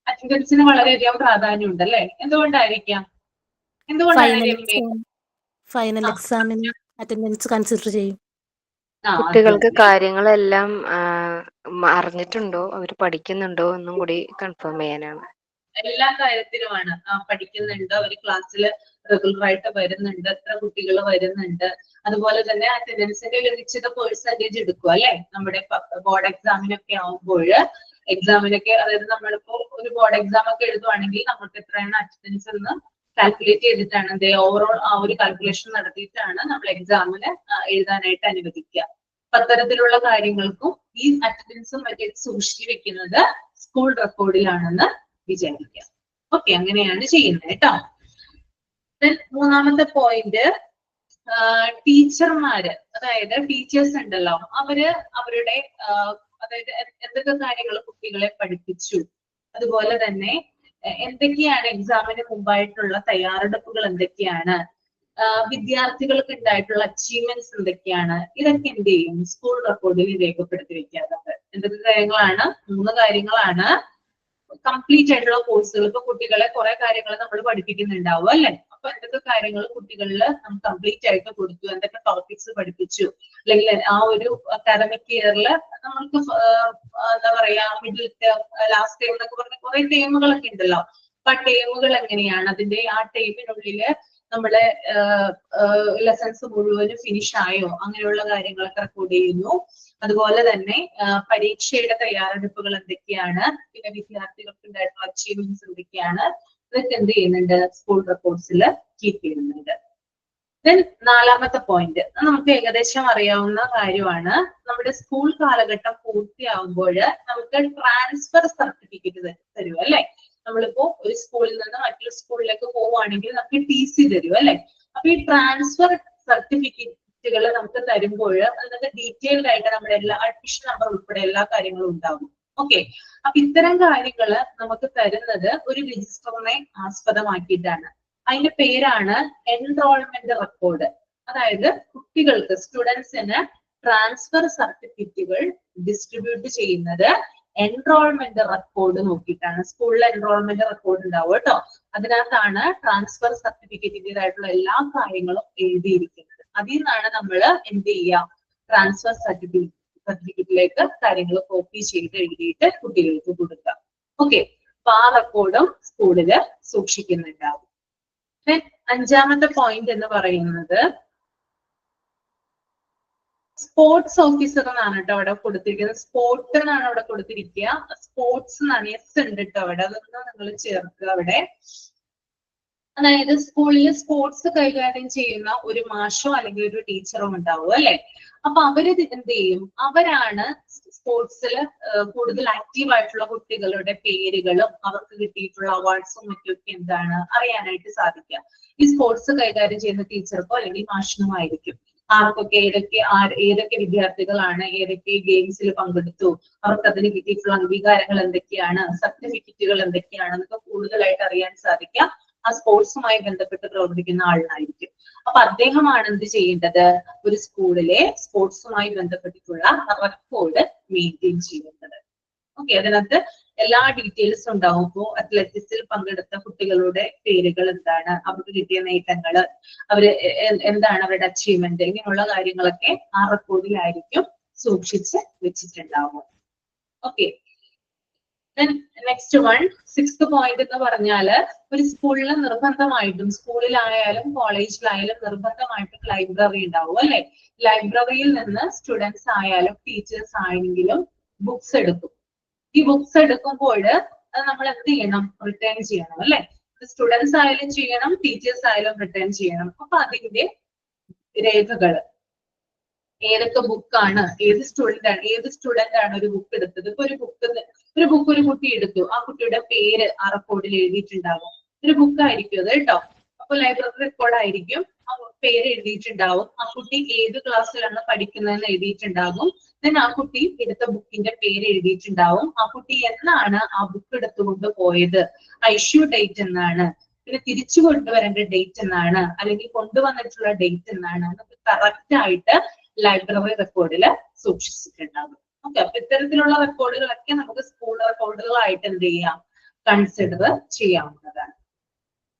S1: അറ്റൻഡൻസിന് വളരെയധികം പ്രാധാന്യം ഉണ്ട് അല്ലെ? എന്തുകൊണ്ടായിരിക്കാം?
S10: ഫൈനൽ എക്സാമിന് അറ്റൻഡൻസ് കൺസിഡർ ചെയ്യും.
S8: കുട്ടികൾക്ക് കാര്യങ്ങളെല്ലാം അറിഞ്ഞിട്ടുണ്ടോ, അവർ പഠിക്കുന്നുണ്ടോ എന്നും കൂടി കൺഫേം ചെയ്യാനാണ്.
S1: എല്ലാ കാര്യത്തിലുമാണ്. പഠിക്കുന്നുണ്ടോ, അവർ ക്ലാസ്സിൽ റെഗുലർ ആയിട്ട് വരുന്നുണ്ട്, എത്ര കുട്ടികൾ വരുന്നുണ്ട്, അതുപോലെ തന്നെ അറ്റൻഡൻസിന്റെ ഒരു നിശ്ചിത പെർസെന്റേജ് എടുക്കും അല്ലെ? നമ്മുടെ ബോർഡ് എക്സാമിനൊക്കെ ആവുമ്പോൾ എക്സാമിനൊക്കെ, അതായത് നമ്മളിപ്പോ ഒരു ബോർഡ് എക്സാം ഒക്കെ എഴുതുവാണെങ്കിൽ നമുക്ക് എത്രയാണ് അറ്റൻഡൻസ് എന്ന് കാൽക്കുലേറ്റ് ചെയ്തിട്ടാണ് ഓവറോൾ ആ ഒരു കാൽക്കുലേഷൻ നടത്തിയിട്ടാണ് നമ്മൾ എക്സാമിന് എഴുതാനായിട്ട് അനുവദിക്കുക. അത്തരത്തിലുള്ള കാര്യങ്ങൾക്കും ഈ അറ്റൻഡൻസും മറ്റേ സൂക്ഷിച്ചു വെക്കുന്നത് സ്കൂൾ റെക്കോർഡിലാണെന്ന് വിചാരിക്കുക. ഓക്കെ, അങ്ങനെയാണ് ചെയ്യുന്നത് കേട്ടോ. മൂന്നാമത്തെ പോയിന്റ്, ടീച്ചർമാര്, അതായത് ടീച്ചേഴ്സ് ഉണ്ടല്ലോ, അവര് അവരുടെ അതായത് എന്തൊക്കെ കാര്യങ്ങൾ കുട്ടികളെ പഠിപ്പിച്ചു, അതുപോലെ തന്നെ എന്തൊക്കെയാണ് എക്സാമിന് മുമ്പായിട്ടുള്ള തയ്യാറെടുപ്പുകൾ എന്തൊക്കെയാണ്, വിദ്യാർത്ഥികൾക്ക് ഉണ്ടായിട്ടുള്ള അച്ചീവ്മെന്റ്സ് എന്തൊക്കെയാണ്, ഇതൊക്കെ എന്ത് ചെയ്യും? സ്കൂൾ റെക്കോർഡിൽ രേഖപ്പെടുത്തി വെക്കാറുണ്ട്. എന്തൊക്കെ കാര്യങ്ങളാണ്? 3 കാര്യങ്ങളാണ്. കംപ്ലീറ്റ് ആയിട്ടുള്ള കോഴ്സുകൾ, ഇപ്പൊ കുട്ടികളെ കുറെ കാര്യങ്ങൾ നമ്മൾ പഠിപ്പിക്കുന്നുണ്ടാവും അല്ലെ? അപ്പൊ എന്തൊക്കെ കാര്യങ്ങൾ കുട്ടികളിൽ നമ്മൾ കംപ്ലീറ്റ് ആയിട്ട് കൊടുത്തു, എന്തൊക്കെ ടോപ്പിക്സ് പഠിപ്പിച്ചു, അല്ലെങ്കിൽ ആ ഒരു അക്കാദമിക് ഇയറിൽ നമ്മൾക്ക് എന്താ പറയാ മിഡിൽ ടേം, ലാസ്റ്റ് ടേം എന്നൊക്കെ പറഞ്ഞ കുറെ ടേമുകളൊക്കെ ഉണ്ടല്ലോ. അപ്പൊ ആ ടേമുകൾ എങ്ങനെയാണ്, അതിന്റെ ആ ടേമിനുള്ളില് നമ്മളെ ലെസൺസ് മുഴുവനും ഫിനിഷ് ആയോ, അങ്ങനെയുള്ള കാര്യങ്ങളൊക്കെ റെക്കോർഡ് ചെയ്യുന്നു. അതുപോലെ തന്നെ പരീക്ഷയുടെ തയ്യാറെടുപ്പുകൾ എന്തൊക്കെയാണ്, പിന്നെ വിദ്യാർത്ഥികൾക്ക് ഉണ്ടായിട്ടുള്ള അച്ചീവ്മെന്റ്സ് എന്തൊക്കെയാണ്, ഇതൊക്കെ എന്ത് ചെയ്യുന്നുണ്ട്? സ്കൂൾ റെക്കോർഡ്സിൽ കീപ്പ് ചെയ്യുന്നുണ്ട്. ദെൻ 4ാമത്തെ പോയിന്റ്, നമുക്ക് ഏകദേശം അറിയാവുന്ന കാര്യമാണ്. നമ്മുടെ സ്കൂൾ കാലഘട്ടം പൂർത്തിയാകുമ്പോൾ നമുക്ക് ട്രാൻസ്ഫർ സർട്ടിഫിക്കറ്റ് തരും അല്ലെ? നമ്മളിപ്പോ ഒരു സ്കൂളിൽ നിന്ന് മറ്റൊരു സ്കൂളിലേക്ക് പോവുകയാണെങ്കിൽ നമുക്ക് TC തരും അല്ലെ? അപ്പൊ ഈ ട്രാൻസ്ഫർ സർട്ടിഫിക്കറ്റുകൾ നമുക്ക് തരുമ്പോൾ അതിനകത്ത് ഡീറ്റെയിൽഡ് ആയിട്ട് നമ്മുടെ എല്ലാ അഡ്മിഷൻ നമ്പർ ഉൾപ്പെടെ എല്ലാ കാര്യങ്ങളും ഉണ്ടാകും. ഓക്കെ, അപ്പൊ ഇത്തരം കാര്യങ്ങള് നമുക്ക് തരുന്നത് ഒരു രജിസ്റ്ററിനെ ആസ്പദമാക്കിയിട്ടാണ്. അതിന്റെ പേരാണ് എൻറോൾമെന്റ് റെക്കോർഡ്. അതായത് കുട്ടികൾക്ക്, സ്റ്റുഡൻസിന് ട്രാൻസ്ഫർ സർട്ടിഫിക്കറ്റുകൾ ഡിസ്ട്രിബ്യൂട്ട് ചെയ്യുന്നത് എൻറോൾമെന്റ് റെക്കോർഡ് നോക്കിയിട്ടാണ്. സ്കൂളിൽ എൻറോൾമെന്റ് റെക്കോർഡ് ഉണ്ടാവും കേട്ടോ. അതിനകത്താണ് ട്രാൻസ്ഫർ സർട്ടിഫിക്കറ്റിന്റേതായിട്ടുള്ള എല്ലാ കാര്യങ്ങളും എഴുതിയിരിക്കുന്നത്. അതിൽ നിന്നാണ് നമ്മൾ എന്ത് ചെയ്യുക? ട്രാൻസ്ഫർ സർട്ടിഫിക്കറ്റിലേക്ക് കാര്യങ്ങൾ കോപ്പി ചെയ്ത് എഴുതിയിട്ട് കുട്ടികൾക്ക് കൊടുക്കുക. ഓക്കെ, അപ്പൊ ആ റെക്കോർഡും സ്കൂളില് സൂക്ഷിക്കുന്നുണ്ടാവും. 5ാമത്തെ പോയിന്റ് എന്ന് പറയുന്നത് സ്പോർട്സ് ഓഫീസർ എന്നാണ് കേട്ടോ അവിടെ കൊടുത്തിരിക്കുന്നത്. സ്പോർട്ട് എന്നാണ് അവിടെ കൊടുത്തിരിക്കുക. സ്പോർട്സ് എന്നാണ്, എസ് ഉണ്ട് കേട്ടോ അവിടെ, അതൊന്ന് നിങ്ങൾ ചേർക്കുക അവിടെ. അതായത് സ്കൂളിൽ സ്പോർട്സ് കൈകാര്യം ചെയ്യുന്ന ഒരു മാഷോ അല്ലെങ്കിൽ ഒരു ടീച്ചറോ ഉണ്ടാവും അല്ലെ? അപ്പൊ അവര് എന്ത് ചെയ്യും? അവരാണ് സ്പോർട്സിൽ കൂടുതൽ ആക്റ്റീവ് ആയിട്ടുള്ള കുട്ടികളുടെ പേരുകളും അവർക്ക് കിട്ടിയിട്ടുള്ള അവാർഡ്സും മറ്റൊക്കെ എന്താണ് അറിയാനായിട്ട് സാധിക്കുക. ഈ സ്പോർട്സ് കൈകാര്യം ചെയ്യുന്ന ടീച്ചർക്കോ അല്ലെങ്കിൽ മാഷിനോ ആയിരിക്കും. ആർക്കൊക്കെ ഏതൊക്കെ വിദ്യാർത്ഥികളാണ് ഏതൊക്കെ ഗെയിംസിൽ പങ്കെടുത്തു, അവർക്ക് അതിന് കിട്ടിയിട്ടുള്ള അംഗീകാരങ്ങൾ എന്തൊക്കെയാണ്, സർട്ടിഫിക്കറ്റുകൾ എന്തൊക്കെയാണ് എന്നൊക്കെ കൂടുതലായിട്ട് അറിയാൻ സാധിക്കുക ആ സ്പോർട്സുമായി ബന്ധപ്പെട്ട് പ്രവർത്തിക്കുന്ന ആളിനായിരിക്കും. അപ്പൊ അദ്ദേഹമാണ് എന്ത് ചെയ്യേണ്ടത്? ഒരു സ്കൂളിലെ സ്പോർട്സുമായി ബന്ധപ്പെട്ടിട്ടുള്ള റെക്കോർഡ് മെയിൻറ്റെയിൻ ചെയ്യേണ്ടത്. ഓക്കെ, അതിനകത്ത് എല്ലാ ഡീറ്റെയിൽസും ഉണ്ടാവും. ഇപ്പോൾ അത്ലറ്റിക്സിൽ പങ്കെടുത്ത കുട്ടികളുടെ പേരുകൾ എന്താണ്, അവർക്ക് കിട്ടിയ നേട്ടങ്ങള്, അവര് എന്താണ് അവരുടെ അച്ചീവ്മെന്റ്, ഇങ്ങനെയുള്ള കാര്യങ്ങളൊക്കെ ആ റെക്കോർഡിലായിരിക്കും സൂക്ഷിച്ച് വെച്ചിട്ടുണ്ടാവും. Okay, next one, 6th point എന്ന് പറഞ്ഞാല് ഒരു സ്കൂളിൽ നിർബന്ധമായിട്ടും, സ്കൂളിലായാലും കോളേജിലായാലും നിർബന്ധമായിട്ടും ലൈബ്രറി ഉണ്ടാവും അല്ലെ? ലൈബ്രറിയിൽ നിന്ന് സ്റ്റുഡൻസ് ആയാലും ടീച്ചേഴ്സ് ആയെങ്കിലും ബുക്സ് എടുക്കും. ഈ ബുക്സ് എടുക്കുമ്പോൾ അത് നമ്മൾ എന്ത് ചെയ്യണം? റിട്ടേൺ ചെയ്യണം അല്ലെ? സ്റ്റുഡൻസ് ആയാലും ചെയ്യണം, ടീച്ചേഴ്സ് ആയാലും റിട്ടേൺ ചെയ്യണം. അപ്പൊ അതിന്റെ രേഖകള്, ഏതൊക്കെ ബുക്കാണ്, ഏത് സ്റ്റുഡന്റ് ആണ് ഒരു ബുക്ക് എടുത്തത്. ഇപ്പൊ ഒരു ബുക്ക് ഒരു കുട്ടി എടുത്തു, ആ കുട്ടിയുടെ പേര് ആ റെക്കോർഡിൽ എഴുതിയിട്ടുണ്ടാകും. ഒരു ബുക്ക് ആയിരിക്കും അത് കേട്ടോ. അപ്പൊ ലൈബ്രറി റെക്കോർഡ് ആയിരിക്കും. പേര് എഴുതിയിട്ടുണ്ടാവും. ആ കുട്ടി ഏത് ക്ലാസ്സിലാണ് പഠിക്കുന്നതെന്ന് എഴുതിയിട്ടുണ്ടാകും. ദെൻ ആ കുട്ടി എടുത്ത ബുക്കിന്റെ പേര് എഴുതിയിട്ടുണ്ടാവും. ആ കുട്ടി എന്നാണ് ആ ബുക്ക് എടുത്തുകൊണ്ട് പോയത്, ഇഷ്യൂ ഡേറ്റ് എന്നാണ്, പിന്നെ തിരിച്ചു കൊണ്ടുവരേണ്ട ഡേറ്റ് എന്നാണ്, അല്ലെങ്കിൽ കൊണ്ടുവന്നിട്ടുള്ള ഡേറ്റ് എന്നാണ്, നമുക്ക് കറക്റ്റ് ആയിട്ട് ലൈബ്രറി റെക്കോർഡിൽ സൂക്ഷിച്ചിട്ടുണ്ടാകും. ഓക്കെ, അപ്പൊ ഇത്തരത്തിലുള്ള റെക്കോർഡുകളൊക്കെ നമുക്ക് സ്കൂൾ റെക്കോർഡുകളായിട്ട് എന്ത് ചെയ്യാം, കൺസിഡർ ചെയ്യാവുന്നതാണ്.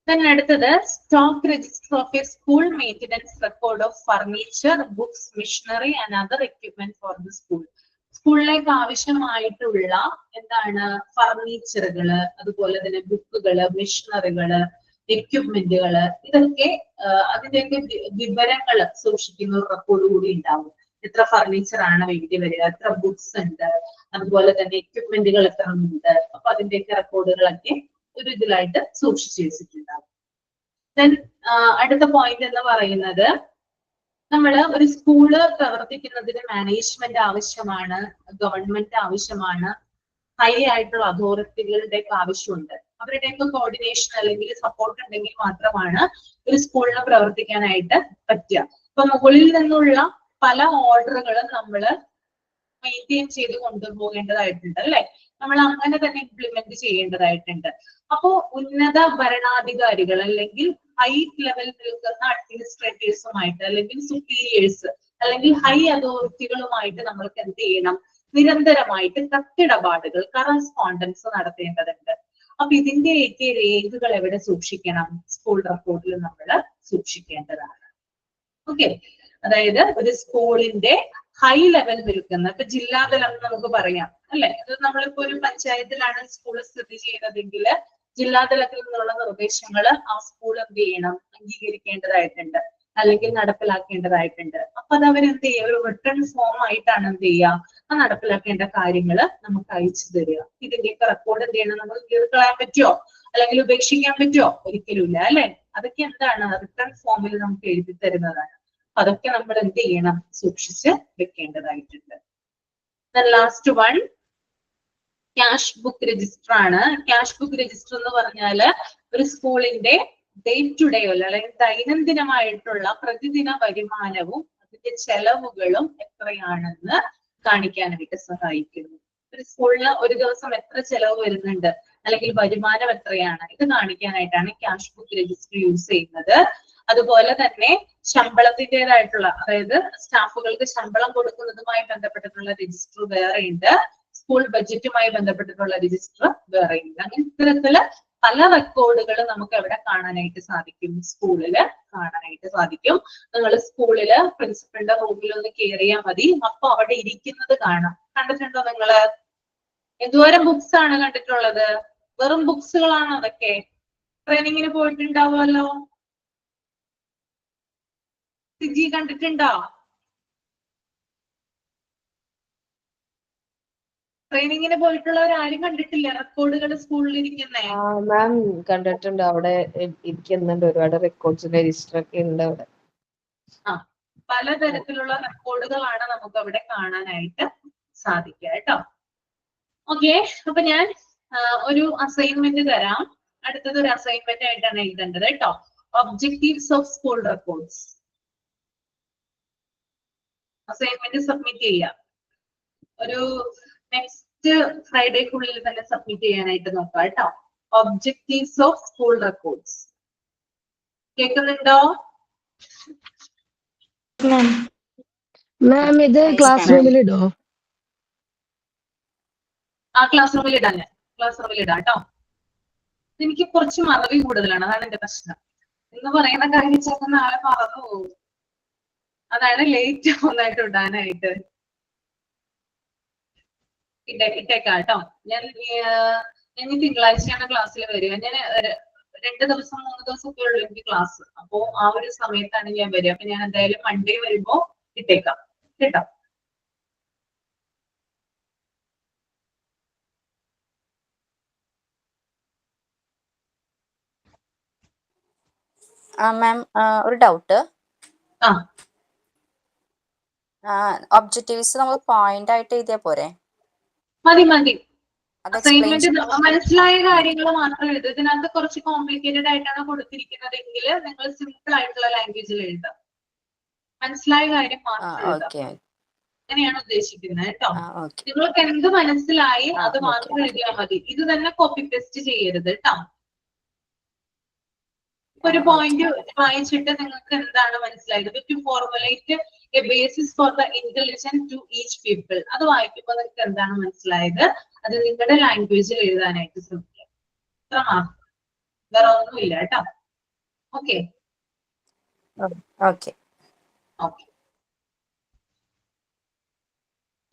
S1: Then അടുത്തത് stock register of a school maintenance record of furniture, books, machinery and other equipment for the school. സ്കൂളിലേക്ക് ആവശ്യമായിട്ടുള്ള എന്താണ് ഫർണിച്ചറുകള്, അതുപോലെ തന്നെ ബുക്കുകള്, മിഷനറികള്, എക്യുപ്മെന്റുകള്, ഇതൊക്കെ അതിന്റെയൊക്കെ വിവരങ്ങൾ സൂക്ഷിക്കുന്ന ഒരു റെക്കോർഡ് കൂടി ഉണ്ടാവും. എത്ര ഫർണിച്ചർ ആണ് വേണ്ടി വരിക, എത്ര ബുക്സ് ഉണ്ട്, അതുപോലെ തന്നെ എക്യുപ്മെന്റുകൾ എത്ര ഉണ്ട്, അപ്പൊ അതിന്റെയൊക്കെ റെക്കോർഡുകളൊക്കെ ഒരു ഇതിലായിട്ട് സൂക്ഷിച്ചു വെച്ചിട്ടുണ്ടാവും. ദെൻ അടുത്ത പോയിന്റ് എന്ന് പറയുന്നത്, നമ്മൾ ഒരു സ്കൂള് പ്രവർത്തിക്കുന്നതിന് മാനേജ്മെന്റ് ആവശ്യമാണ്, ഗവൺമെന്റ് ആവശ്യമാണ്, ഹൈ ആയിട്ടുള്ള അതോറിറ്റികളുടെ ആവശ്യമുണ്ട്. അവരുടെയൊക്കെ കോർഡിനേഷൻ അല്ലെങ്കിൽ സപ്പോർട്ട് ഉണ്ടെങ്കിൽ മാത്രമാണ് ഒരു സ്കൂളിന് പ്രവർത്തിക്കാനായിട്ട് പറ്റുക. അപ്പൊ മുകളിൽ നിന്നുള്ള പല ഓർഡറുകളും നമ്മൾ മെയിൻറ്റെയിൻ ചെയ്ത് കൊണ്ടുപോകേണ്ടതായിട്ടുണ്ട് അല്ലെ, നമ്മൾ അങ്ങനെ തന്നെ ഇംപ്ലിമെന്റ് ചെയ്യേണ്ടതായിട്ടുണ്ട്. അപ്പോ ഉന്നത ഭരണാധികാരികൾ അല്ലെങ്കിൽ ഹൈ ലെവൽ നിൽക്കുന്ന അഡ്മിനിസ്ട്രേറ്റേഴ്സുമായിട്ട് അല്ലെങ്കിൽ സുപ്പീരിയേഴ്സ് അല്ലെങ്കിൽ ഹൈ അതോറിറ്റികളുമായിട്ട് നമ്മൾക്ക് എന്ത് ചെയ്യണം, നിരന്തരമായിട്ട് കത്തിടപാടുകൾ, കറസ്പോണ്ടൻസ് നടത്തേണ്ടതുണ്ട്. അപ്പൊ ഇതിന്റെയൊക്കെ രേഖകൾ എവിടെ സൂക്ഷിക്കണം, സ്കൂൾ റെക്കോർഡിൽ നമ്മൾ സൂക്ഷിക്കേണ്ടതാണ്. ഓക്കെ, അതായത് ഒരു സ്കൂളിന്റെ ഹൈ ലെവൽ നിൽക്കുന്ന, ഇപ്പൊ ജില്ലാതലം നമുക്ക് പറയാം അല്ലെ, അത് നമ്മളിപ്പോ ഒരു പഞ്ചായത്തിലാണ് സ്കൂൾ സ്ഥിതി ചെയ്യുന്നതെങ്കിൽ ജില്ലാതലത്തിൽ നിന്നുള്ള നിർദ്ദേശങ്ങൾ ആ സ്കൂൾ എന്ത് ചെയ്യണം, അംഗീകരിക്കേണ്ടതായിട്ടുണ്ട് അല്ലെങ്കിൽ നടപ്പിലാക്കേണ്ടതായിട്ടുണ്ട്. അപ്പൊ അത് അവരെന്ത് ചെയ്യുക, ഒരു റിട്ടേൺ ഫോം ആയിട്ടാണ് എന്ത് ചെയ്യുക, ആ നടപ്പിലാക്കേണ്ട കാര്യങ്ങൾ നമുക്ക് അയച്ചു തരിക. ഇതിന്റെയൊക്കെ റെക്കോർഡ് എന്ത് ചെയ്യണം, നമുക്ക് കീറിക്കളയാൻ പറ്റുമോ അല്ലെങ്കിൽ ഉപേക്ഷിക്കാൻ പറ്റുമോ, ഒരിക്കലും ഇല്ല അല്ലെ. അതൊക്കെ എന്താണ്, റിട്ടേൺ ഫോമിൽ നമുക്ക് എഴുതി തരുന്നതാണ്. അതൊക്കെ നമ്മൾ എന്ത് ചെയ്യണം, സൂക്ഷിച്ച് വെക്കേണ്ടതായിട്ടുണ്ട്. Last one cash book register ആണ്. ക്യാഷ് ബുക്ക് രജിസ്റ്റർ എന്ന് പറഞ്ഞാല് ഒരു സ്കൂളിന്റെ ഡേ ടു ഡേ അല്ലെങ്കിൽ ദൈനംദിനമായിട്ടുള്ള പ്രതിദിന വരുമാനവും അതിന്റെ ചെലവുകളും എത്രയാണെന്ന് കാണിക്കാനായിട്ട് സഹായിക്കുന്നു. ഒരു സ്കൂളിന് ഒരു ദിവസം എത്ര ചെലവ് വരുന്നുണ്ട് അല്ലെങ്കിൽ വരുമാനം എത്രയാണ്, ഇത് കാണിക്കാനായിട്ടാണ് ക്യാഷ് ബുക്ക് രജിസ്റ്റർ യൂസ് ചെയ്യുന്നത്. അതുപോലെ തന്നെ ശമ്പളത്തിൻ്റെതായിട്ടുള്ള, അതായത് സ്റ്റാഫുകൾക്ക് ശമ്പളം കൊടുക്കുന്നതുമായി ബന്ധപ്പെട്ടിട്ടുള്ള രജിസ്റ്റർ വേറെയുണ്ട്, സ്കൂൾ ബഡ്ജറ്റുമായി ബന്ധപ്പെട്ടിട്ടുള്ള രജിസ്റ്റർ വേറെയുണ്ട്. അങ്ങനെ ഇത്തരത്തില് പല റെക്കോർഡുകൾ നമുക്ക് എവിടെ കാണാനായിട്ട് സാധിക്കും, സ്കൂളില് കാണാനായിട്ട് സാധിക്കും. നിങ്ങൾ സ്കൂളില് പ്രിൻസിപ്പളിന്റെ റൂമിൽ ഒന്ന് കയറിയാൽ മതി, അപ്പൊ അവിടെ ഇരിക്കുന്നത് കാണാം. കണ്ടിട്ടുണ്ടോ നിങ്ങള്? എന്തോരം ബുക്സ് ആണ് കണ്ടിട്ടുള്ളത്? വെറും ബുക്സുകളാണ് അതൊക്കെ. ട്രെയിനിങ്ങിന് പോയിട്ടുണ്ടാവുമല്ലോ, സിജി കണ്ടിട്ടുണ്ടോ? ട്രെയിനിങ്ങിന് പോയിട്ടുള്ളവർ ആരും കണ്ടിട്ടില്ല റെക്കോർഡുകൾ സ്കൂളിൽ ഇരിക്കുന്നേ?
S8: മാം കണ്ടിട്ടുണ്ട്, അവിടെ ഇരിക്കുന്നുണ്ട്, ഒരുപാട് റെക്കോർഡ്സ് രജിസ്റ്റർ ഒക്കെ ഉണ്ട് അവിടെ.
S1: പലതരത്തിലുള്ള റെക്കോർഡുകളാണ് നമുക്ക് അവിടെ കാണാനായിട്ട് സാധിക്കുക കേട്ടോ. ഓക്കെ, അപ്പൊ ഞാൻ ഒരു അസൈൻമെന്റ് തരാം. അടുത്തത് ഒരു അസൈൻമെന്റ് ആയിട്ടാണ് എഴുതേണ്ടത് കേട്ടോ. Objectives of school records. Assignment submit ചെയ്യാം. ഒരു നെക്സ്റ്റ് ഫ്രൈഡേക്കുള്ളിൽ തന്നെ സബ്മിറ്റ് ചെയ്യാനായിട്ട് നോക്കാം കേട്ടോ. Objectives of school records. കേൾക്കുന്നുണ്ടോ?
S10: മാം ഇത് ക്ലാസ് റൂമിൽ ഇടോ?
S1: ആ ക്ലാസ് റൂമിൽ ഇടാൻ, ക്ലാസ് റൂമിൽ ഇടാം കേട്ടോ. എനിക്ക് കുറച്ച് മറവി കൂടുതലാണ്, അതാണ് എന്റെ പ്രശ്നം. എന്ന് പറയുന്ന കാര്യം ചിലപ്പോൾ നാളെ മറന്നു പോകും, അതാണ് ലേറ്റ് ആവുന്നതായിട്ട് ഇടാനായിട്ട്. ഇട്ടേക്കാം കേട്ടോ. ഞാൻ തിങ്കളാഴ്ചയാണ് ക്ലാസ്സിൽ വരിക. ഞാൻ 2 ദിവസം 3 ദിവസം ഒക്കെ ഉള്ളൂ എനിക്ക് ക്ലാസ്. അപ്പോ ആ ഒരു സമയത്താണ് ഞാൻ വരിക. അപ്പൊ ഞാൻ എന്തായാലും മൺഡേ വരുമ്പോ ഇട്ടേക്കാം കേട്ടോ.
S4: മാം ഒരു ഡൗട്ട്. ഒബ്ജക്റ്റീവ്സ് നമ്മൾ പോയിന്റ് ആയിട്ട് എഴുതിയാ പോരെ?
S1: മതി മതി.
S4: അത് എക്സ്പ്ലെയിൻ
S1: അസൈൻമെന്റ് മനസ്സിലായ കാര്യങ്ങൾ മാത്രം എഴുതുക. ഇതിനകത്ത് കുറച്ച് കോംപ്ലിക്കേറ്റഡ് ആയിട്ടാണ് കൊടുത്തിരിക്കുന്നതെങ്കിൽ നിങ്ങൾ സിമ്പിൾ ആയിട്ടുള്ള ലാംഗ്വേജിൽ എഴുതുക. മനസ്സിലായ കാര്യം മാത്രം എഴുതുക.
S4: ഓക്കെ
S1: അങ്ങനെയാണ് ഉദ്ദേശിക്കുന്നത് കേട്ടോ.
S4: ഓക്കെ
S1: നിങ്ങൾക്ക് എന്ത് മനസ്സിലായി അത്
S4: ഓക്കെ
S1: മാത്രം എഴുതിയാൽ മതി. ഇത് തന്നെ കോപ്പി പേസ്റ്റ് ചെയ്യരുത് കേട്ടോ. ഒരു പോയിന്റ് വായിച്ചിട്ട് നിങ്ങൾക്ക് എന്താണ് മനസ്സിലായത്, to formulate a basis for the intelligence to each people, അത് വായിക്കുമ്പോൾ നിങ്ങൾക്ക് എന്താണ് മനസ്സിലായത് അത് നിങ്ങളുടെ ലാംഗ്വേജിൽ എഴുതാനായിട്ട് ശ്രമിക്കുക. അത്ര മാത്രം, വേറെ ഒന്നുമില്ല കേട്ടോ. Okay
S4: okay
S1: okay.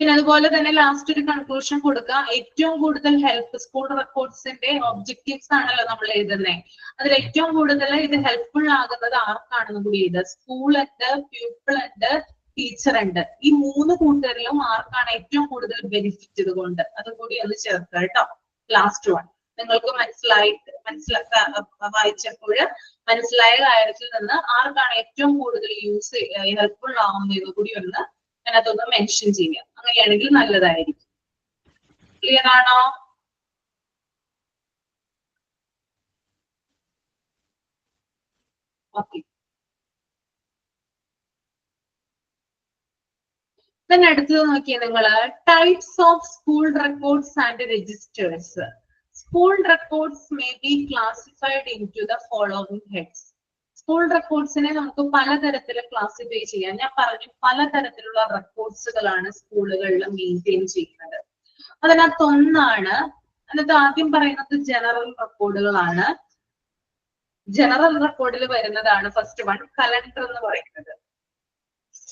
S1: പിന്നെ അതുപോലെ തന്നെ ലാസ്റ്റ് ഒരു കൺക്ലൂഷൻ കൊടുക്കുക. ഏറ്റവും കൂടുതൽ ഹെൽപ്പ് സ്കൂൾ റെക്കോർഡ്സിന്റെ ഒബ്ജക്റ്റീവ്സ് ആണല്ലോ നമ്മൾ എഴുതുന്നത്. അതിൽ ഏറ്റവും കൂടുതൽ ഇത് ഹെൽപ്ഫുൾ ആകുന്നത് ആർക്കാണെന്ന് കൂടി എഴുതുക. സ്കൂൾ ഉണ്ട്, പീപ്പിൾ ഉണ്ട്, ടീച്ചർ ഉണ്ട്. ഈ 3 കൂട്ടരിലും ആർക്കാണ് ഏറ്റവും കൂടുതൽ ബെനിഫിറ്റ് ഇതുകൊണ്ട്, അതും കൂടി ഒന്ന് ചേർക്കുക കേട്ടോ. ലാസ്റ്റ് വൺ നിങ്ങൾക്ക് വായിച്ചപ്പോൾ മനസ്സിലായ കാര്യത്തിൽ നിന്ന് ആർക്കാണ് ഏറ്റവും കൂടുതൽ ഹെൽപ്ഫുൾ ആവുന്നത് കൂടി ഒന്ന് അതിനകത്തൊന്ന് മെൻഷൻ ചെയ്യാം. അങ്ങനെയാണെങ്കിൽ നല്ലതായിരിക്കും. ക്ലിയർ ആണോ? ഓക്കെ. then അടുത്തത് നോക്കിയേ നിങ്ങള്, types of school records and registers. School records may be classified into the following heads. School റെക്കോർഡ്സിനെ നമുക്ക് പലതരത്തിൽ ക്ലാസിഫൈ ചെയ്യാം. ഞാൻ പറഞ്ഞു പലതരത്തിലുള്ള റെക്കോർഡ്സുകളാണ് സ്കൂളുകളിൽ മെയിൻറ്റെയിൻ ചെയ്യുന്നത്. അതിനകത്തൊന്നാണ്, അതിനകത്ത് ആദ്യം പറയുന്നത് ജനറൽ റെക്കോർഡുകളാണ്. ജനറൽ റെക്കോർഡിൽ വരുന്നതാണ് ഫസ്റ്റ് വൺ കലണ്ടർ എന്ന് പറയുന്നത്.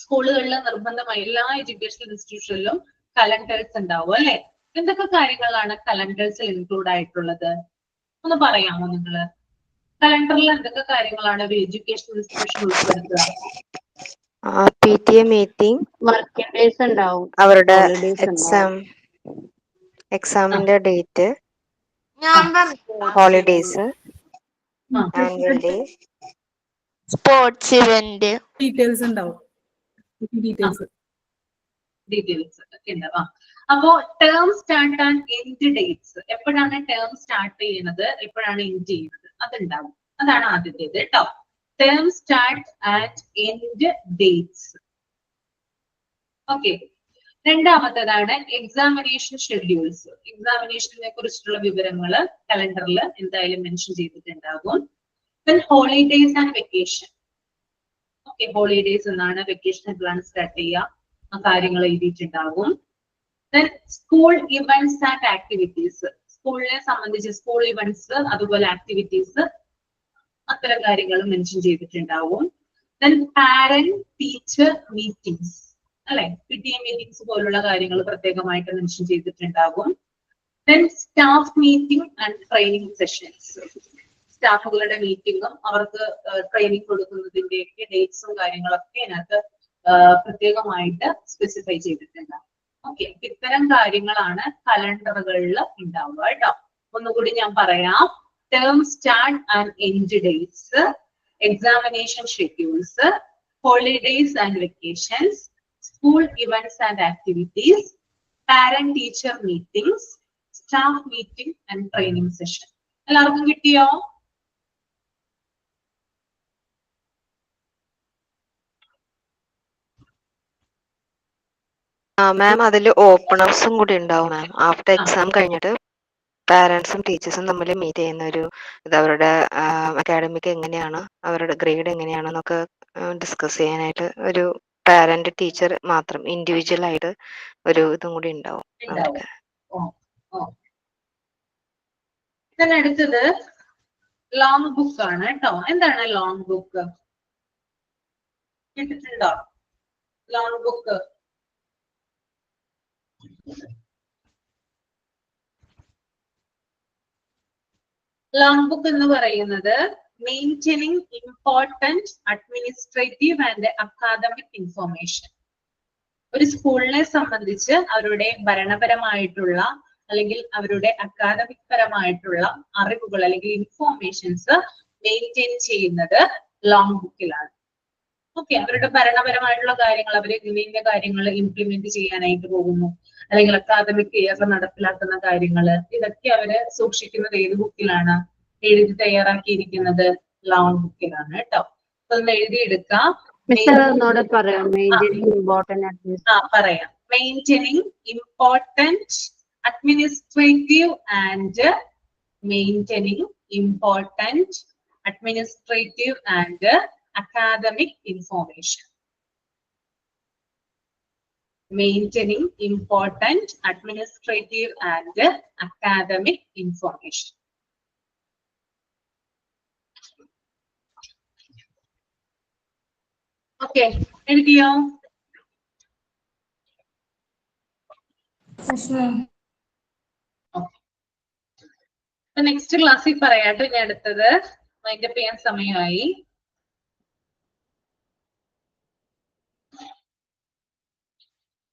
S1: സ്കൂളുകളിൽ നിർബന്ധമായി എല്ലാ എഡ്യൂക്കേഷണൽ ഇൻസ്റ്റിറ്റ്യൂഷനിലും കലണ്ടേഴ്സ് ഉണ്ടാവും അല്ലെ. എന്തൊക്കെ കാര്യങ്ങളാണ് കലണ്ടേഴ്സിൽ ഇൻക്ലൂഡ് ആയിട്ടുള്ളത് ഒന്ന് പറയാമോ നിങ്ങള്? കലണ്ടറിൽ എന്തൊക്കെ കാര്യങ്ങളാണ് ഒരു എഡ്യൂക്കേഷണൽ ഇൻസ്റ്റിറ്റ്യൂഷൻ ഉൾപ്പെടുത്തുക?
S8: PTA മീറ്റിംഗ്,
S3: വർക്കിംഗ് ഡേയ്സ് ഉണ്ടാവും,
S8: അവരുടെ
S3: ഹോളിഡേയ്സ്
S8: എക്സാമിന്റെ date, holidays, annual day,
S9: sports event,
S10: details ഉണ്ടാവും.
S1: ഡീറ്റെയിൽസ് ഒക്കെ ഉണ്ടാവും. അപ്പോ term start and end dates, എപ്പോഴാണ് ടേം സ്റ്റാർട്ട് ചെയ്യുന്നത് എപ്പോഴാണ് എൻഡ് ചെയ്യുന്നത് അതുണ്ടാവും. അതാണ് ആദ്യത്തേത് കേട്ടോ. Term start and end dates. Okay. രണ്ടാമത്തേതാണ് എക്സാമിനേഷൻ ഷെഡ്യൂൾസ്. എക്സാമിനേഷനെ കുറിച്ചിട്ടുള്ള വിവരങ്ങൾ കലണ്ടറിൽ എന്തായാലും മെൻഷൻ ചെയ്തിട്ടുണ്ടാകും. Holidays and vacation. Okay, holidays എന്നാണ്, വെക്കേഷൻ എപ്പോഴാണ് സ്റ്റാർട്ട് ചെയ്യുക ആ കാര്യങ്ങൾ എഴുതിയിട്ടുണ്ടാകും. സ്കൂൾ ഇവന്റ്സ് ആൻഡ് ആക്ടിവിറ്റീസ്, സ്കൂളിനെ സംബന്ധിച്ച് സ്കൂൾ ഇവന്റ്സ് അതുപോലെ ആക്ടിവിറ്റീസ് അത്തരം കാര്യങ്ങൾ മെൻഷൻ ചെയ്തിട്ടുണ്ടാവും. പാരന്റ് ടീച്ചർ മീറ്റിംഗ്സ് അല്ലെ, PTA മീറ്റിംഗ്സ് പോലുള്ള കാര്യങ്ങൾ പ്രത്യേകമായിട്ട് മെൻഷൻ ചെയ്തിട്ടുണ്ടാകും. Staff meeting and training sessions, സ്റ്റാഫുകളുടെ മീറ്റിംഗും അവർക്ക് ട്രെയിനിങ് കൊടുക്കുന്നതിന്റെയൊക്കെ ഡേറ്റ്സും കാര്യങ്ങളൊക്കെ അതിനകത്ത് പ്രത്യേകമായിട്ട് സ്പെസിഫൈ ചെയ്തിട്ടുണ്ടാവും. ഓക്കെ, ഇത്തരം കാര്യങ്ങളാണ് കലണ്ടറുകളിൽ ഉണ്ടാവുക കേട്ടോ. ഒന്നുകൂടി ഞാൻ പറയാം. Term start and end dates, examination schedules, holidays and vacations, school events and activities, parent teacher meetings, staff meeting and training session. എല്ലാവർക്കും കിട്ടിയോ?
S8: മാം അതിൽ ഓപ്പണേഴ്സും കൂടി ഉണ്ടാവും മാം. ആഫ്റ്റർ എക്സാം കഴിഞ്ഞിട്ട് പാരന്റ്സും ടീച്ചേഴ്സും തമ്മിൽ മീറ്റ് ചെയ്യുന്ന ഒരു ഇത്, അവരുടെ അക്കാഡമിക് എങ്ങനെയാണ്, അവരുടെ ഗ്രേഡ് എങ്ങനെയാണെന്നൊക്കെ ഡിസ്കസ് ചെയ്യാനായിട്ട് ഒരു പാരന്റ് ടീച്ചർ മാത്രം ഇൻഡിവിജ്വൽ ആയിട്ട് ഒരു ഇതും കൂടി ഉണ്ടാവും.
S1: അടുത്തത് ലോങ് ബുക്ക് ആണ് കേട്ടോ. എന്താണ് ലോങ് ബുക്ക്? കേട്ടിട്ടുണ്ടോ ലോങ് ബുക്ക്? ലോങ് ബുക്ക് എന്ന് പറയുന്നത് maintaining important administrative and academic information. ഒരു സ്കൂളിനെ സംബന്ധിച്ച് അവരുടെ ഭരണപരമായിട്ടുള്ള അല്ലെങ്കിൽ അവരുടെ അക്കാദമിക് പരമായിട്ടുള്ള അറിവുകൾ അല്ലെങ്കിൽ ഇൻഫോർമേഷൻസ് മെയിൻറ്റെയിൻ ചെയ്യുന്നത് ലോങ് ബുക്കിലാണ്. ഓക്കെ, അവരുടെ ഭരണപരമായിട്ടുള്ള കാര്യങ്ങൾ അവർ ഇന്ന കാര്യങ്ങൾ ഇംപ്ലിമെന്റ് ചെയ്യാനായിട്ട് പോകുന്നു, അല്ലെങ്കിൽ അക്കാദമിക് ഇയർ നടപ്പിലാക്കുന്ന കാര്യങ്ങൾ, ഇതൊക്കെ അവര് സൂക്ഷിക്കുന്നത് ഏത് ബുക്കിലാണ്? എഴുതി തയ്യാറാക്കിയിരിക്കുന്നത് ലോൺ ബുക്കിലാണ് കേട്ടോ. അപ്പൊ ഒന്ന് എഴുതിയെടുക്കാം.
S3: ഒന്നുകൂടെ പറയാം. മെയിൻറ്റെയിനിങ് ഇമ്പോർട്ടന്റ്
S1: പറയാം. Maintaining important administrative and academic information. Maintaining important administrative and academic information. Okay, എഴുതിയോ? നെക്സ്റ്റ് ക്ലാസ്സിൽ പറയാട്ടോ ഞാൻ അടുത്തത്. വൈൻഡപ്പ് ചെയ്യാൻ സമയമായി.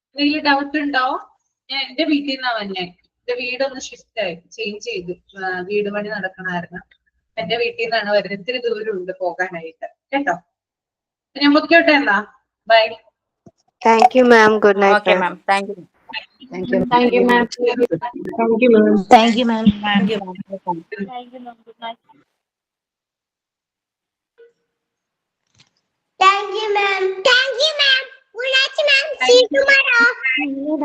S1: എന്തെങ്കിലും ഡൗട്ട് ഉണ്ടോ? ഞാൻ എന്റെ വീട്ടിൽ നിന്നാ വന്നേ. എന്റെ വീടൊന്ന് ഷിഫ്റ്റ് ആയി, ചേഞ്ച് ചെയ്തു. വീട് പണി നടക്കണമായിരുന്നു. എന്റെ വീട്ടിൽ നിന്നാണ് വരുന്നത്. ഇത്തിരി ദൂരം ഉണ്ട് പോകാനായിട്ട് കേട്ടോ. ഞാൻ പൊക്കോട്ടെ എന്നാ. Bye.
S8: Thank you ma'am. Good night.
S4: Okay ma'am, thank you.
S3: Thank you, ma'am.
S10: Thank you, ma'am.
S5: Thank you, ma'am.
S4: Thank you.
S2: Thank you, ma'am. Good night.
S9: Thank you, ma'am. Thank you, ma'am. Good night, ma'am. See you tomorrow. Thank you,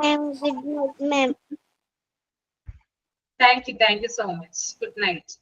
S9: ma'am. Good night, ma'am.
S1: Thank you so much. Good night.